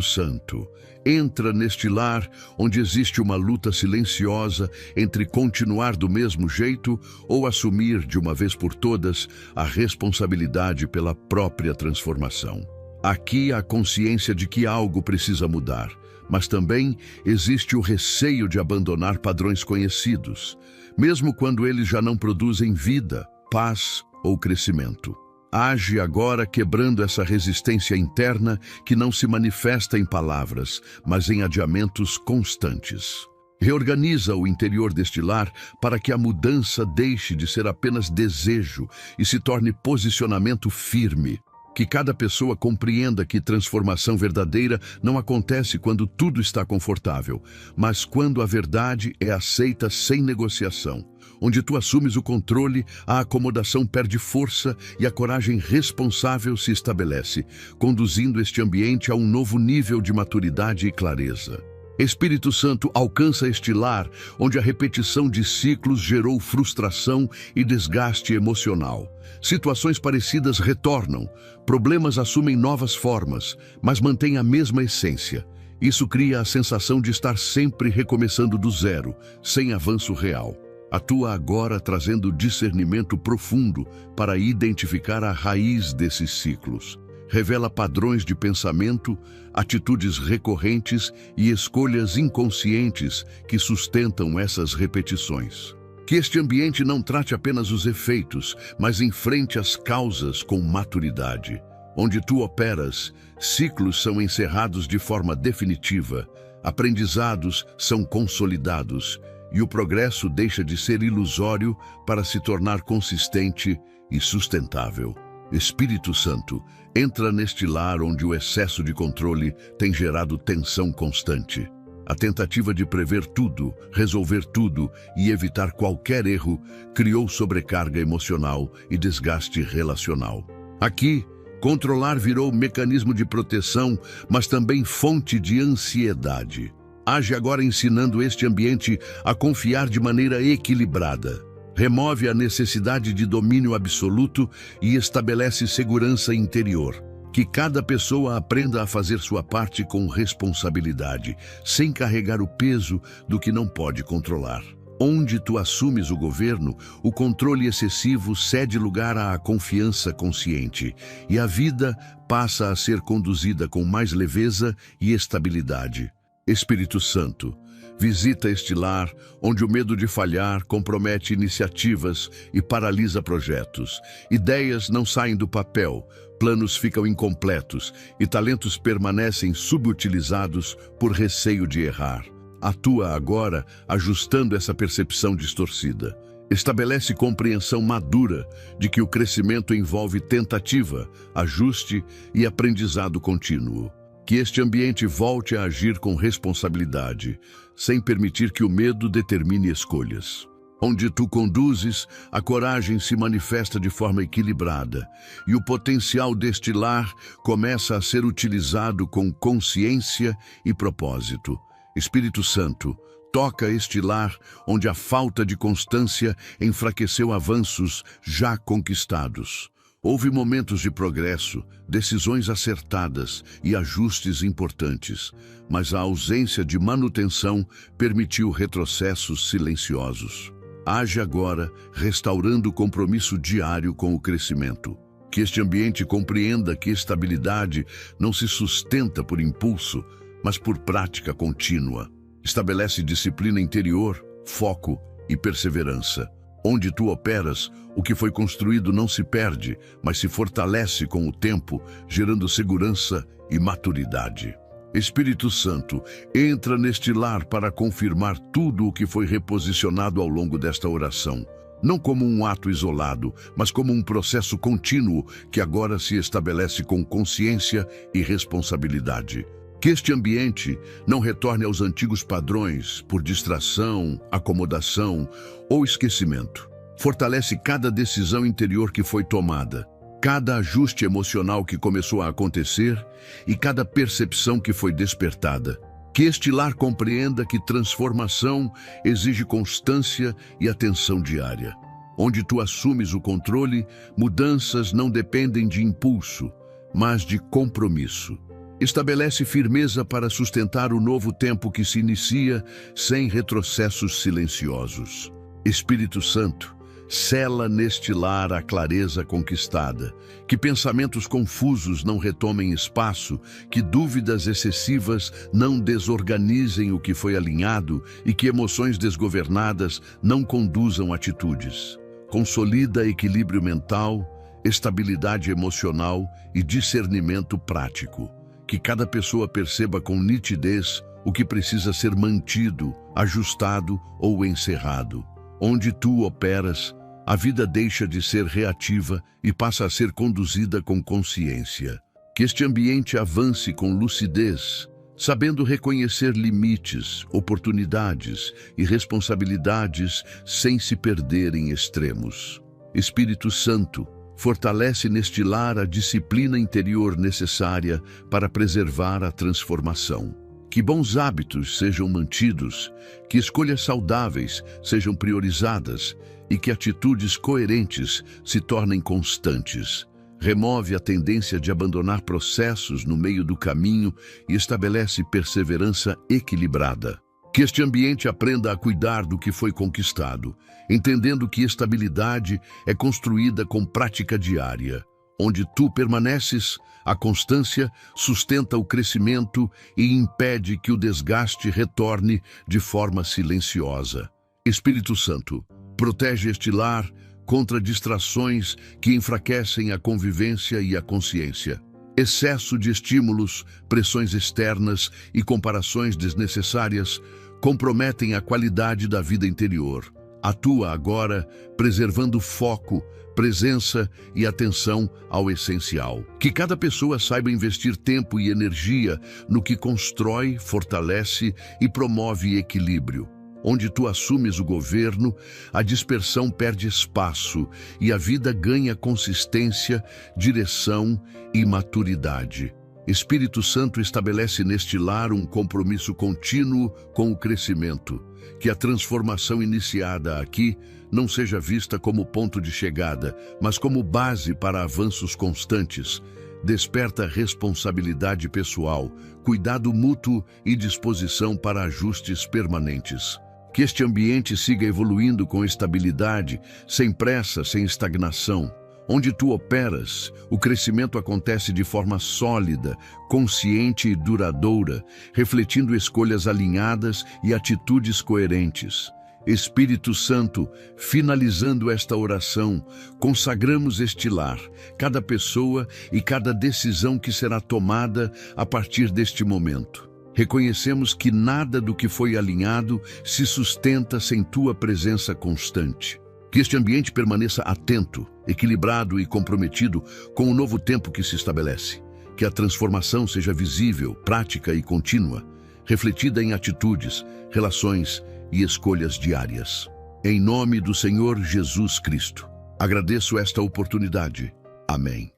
Santo, entra neste lar onde existe uma luta silenciosa entre continuar do mesmo jeito ou assumir de uma vez por todas a responsabilidade pela própria transformação. Aqui há consciência de que algo precisa mudar, mas também existe o receio de abandonar padrões conhecidos, mesmo quando eles já não produzem vida, paz ou crescimento. Age agora quebrando essa resistência interna que não se manifesta em palavras, mas em adiamentos constantes. Reorganiza o interior deste lar para que a mudança deixe de ser apenas desejo e se torne posicionamento firme. Que cada pessoa compreenda que transformação verdadeira não acontece quando tudo está confortável, mas quando a verdade é aceita sem negociação. Onde tu assumes o controle, a acomodação perde força e a coragem responsável se estabelece, conduzindo este ambiente a um novo nível de maturidade e clareza. Espírito Santo, alcança este lar onde a repetição de ciclos gerou frustração e desgaste emocional. Situações parecidas retornam, problemas assumem novas formas, mas mantêm a mesma essência. Isso cria a sensação de estar sempre recomeçando do zero, sem avanço real. Atua agora trazendo discernimento profundo para identificar a raiz desses ciclos. Revela padrões de pensamento, atitudes recorrentes e escolhas inconscientes que sustentam essas repetições. Que este ambiente não trate apenas os efeitos, mas enfrente as causas com maturidade. Onde tu operas, ciclos são encerrados de forma definitiva, aprendizados são consolidados e o progresso deixa de ser ilusório para se tornar consistente e sustentável. Espírito Santo, entra neste lar onde o excesso de controle tem gerado tensão constante. A tentativa de prever tudo, resolver tudo e evitar qualquer erro criou sobrecarga emocional e desgaste relacional. Aqui, controlar virou mecanismo de proteção, mas também fonte de ansiedade. Age agora ensinando este ambiente a confiar de maneira equilibrada. Remove a necessidade de domínio absoluto e estabelece segurança interior. Que cada pessoa aprenda a fazer sua parte com responsabilidade, sem carregar o peso do que não pode controlar. Onde tu assumes o governo, o controle excessivo cede lugar à confiança consciente, e a vida passa a ser conduzida com mais leveza e estabilidade. Espírito Santo, visita este lar onde o medo de falhar compromete iniciativas e paralisa projetos. Ideias não saem do papel, planos ficam incompletos e talentos permanecem subutilizados por receio de errar. Atua agora ajustando essa percepção distorcida. Estabelece compreensão madura de que o crescimento envolve tentativa, ajuste e aprendizado contínuo. Que este ambiente volte a agir com responsabilidade, sem permitir que o medo determine escolhas. Onde tu conduzes, a coragem se manifesta de forma equilibrada e o potencial deste lar começa a ser utilizado com consciência e propósito. Espírito Santo, toca este lar onde a falta de constância enfraqueceu avanços já conquistados. Houve momentos de progresso, decisões acertadas e ajustes importantes, mas a ausência de manutenção permitiu retrocessos silenciosos. Age agora, restaurando o compromisso diário com o crescimento. Que este ambiente compreenda que estabilidade não se sustenta por impulso, mas por prática contínua. Estabelece disciplina interior, foco e perseverança. Onde tu operas, o que foi construído não se perde, mas se fortalece com o tempo, gerando segurança e maturidade. Espírito Santo, entra neste lar para confirmar tudo o que foi reposicionado ao longo desta oração. Não como um ato isolado, mas como um processo contínuo que agora se estabelece com consciência e responsabilidade. Que este ambiente não retorne aos antigos padrões por distração, acomodação ou esquecimento. Fortalece cada decisão interior que foi tomada. cada ajuste emocional que começou a acontecer e cada percepção que foi despertada. Que este lar compreenda que transformação exige constância e atenção diária. Onde tu assumes o controle, mudanças não dependem de impulso, mas de compromisso. Estabelece firmeza para sustentar o novo tempo que se inicia sem retrocessos silenciosos. Espírito Santo, sela neste lar a clareza conquistada, que pensamentos confusos não retomem espaço, que dúvidas excessivas não desorganizem o que foi alinhado e que emoções desgovernadas não conduzam atitudes. Consolida equilíbrio mental, estabilidade emocional e discernimento prático. Que cada pessoa perceba com nitidez o que precisa ser mantido, ajustado ou encerrado. Onde tu operas, a vida deixa de ser reativa e passa a ser conduzida com consciência. Que este ambiente avance com lucidez, sabendo reconhecer limites, oportunidades e responsabilidades sem se perder em extremos. Espírito Santo, fortalece neste lar a disciplina interior necessária para preservar a transformação. Que bons hábitos sejam mantidos, que escolhas saudáveis sejam priorizadas e que atitudes coerentes se tornem constantes. Remove a tendência de abandonar processos no meio do caminho e estabelece perseverança equilibrada. Que este ambiente aprenda a cuidar do que foi conquistado, entendendo que estabilidade é construída com prática diária. Onde tu permaneces, a constância sustenta o crescimento e impede que o desgaste retorne de forma silenciosa. Espírito Santo, protege este lar contra distrações que enfraquecem a convivência e a consciência. Excesso de estímulos, pressões externas e comparações desnecessárias comprometem a qualidade da vida interior. Atua agora, preservando foco, presença e atenção ao essencial. Que cada pessoa saiba investir tempo e energia no que constrói, fortalece e promove equilíbrio. Onde tu assumes o governo, a dispersão perde espaço e a vida ganha consistência, direção e maturidade. Espírito Santo estabelece neste lar um compromisso contínuo com o crescimento. Que a transformação iniciada aqui não seja vista como ponto de chegada, mas como base para avanços constantes. Desperta responsabilidade pessoal, cuidado mútuo e disposição para ajustes permanentes. Que este ambiente siga evoluindo com estabilidade, sem pressa, sem estagnação. Onde tu operas, o crescimento acontece de forma sólida, consciente e duradoura, refletindo escolhas alinhadas e atitudes coerentes. Espírito Santo, finalizando esta oração, consagramos este lar, cada pessoa e cada decisão que será tomada a partir deste momento. Reconhecemos que nada do que foi alinhado se sustenta sem tua presença constante. Que este ambiente permaneça atento, equilibrado e comprometido com o novo tempo que se estabelece. Que a transformação seja visível, prática e contínua, refletida em atitudes, relações e escolhas diárias. Em nome do Senhor Jesus Cristo, agradeço esta oportunidade. Amém.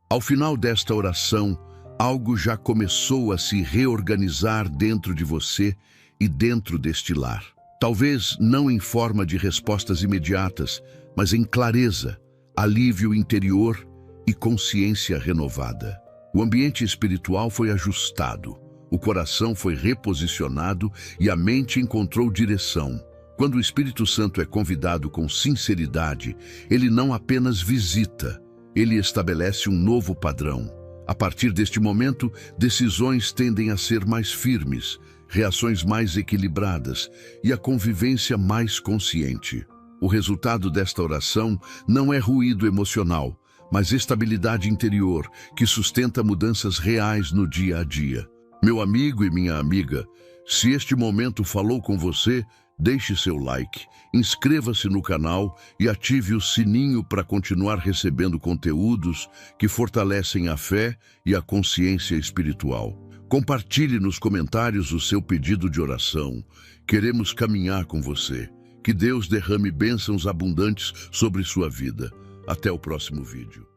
Ao final desta oração, algo já começou a se reorganizar dentro de você e dentro deste lar. Talvez não em forma de respostas imediatas, mas em clareza, alívio interior e consciência renovada. O ambiente espiritual foi ajustado, o coração foi reposicionado e a mente encontrou direção. Quando o Espírito Santo é convidado com sinceridade, ele não apenas visita, ele estabelece um novo padrão. A partir deste momento, decisões tendem a ser mais firmes, reações mais equilibradas e a convivência mais consciente. O resultado desta oração não é ruído emocional, mas estabilidade interior que sustenta mudanças reais no dia a dia. Meu amigo e minha amiga, se este momento falou com você, deixe seu like, inscreva-se no canal e ative o sininho para continuar recebendo conteúdos que fortalecem a fé e a consciência espiritual. Compartilhe nos comentários o seu pedido de oração. Queremos caminhar com você. Que Deus derrame bênçãos abundantes sobre sua vida. Até o próximo vídeo.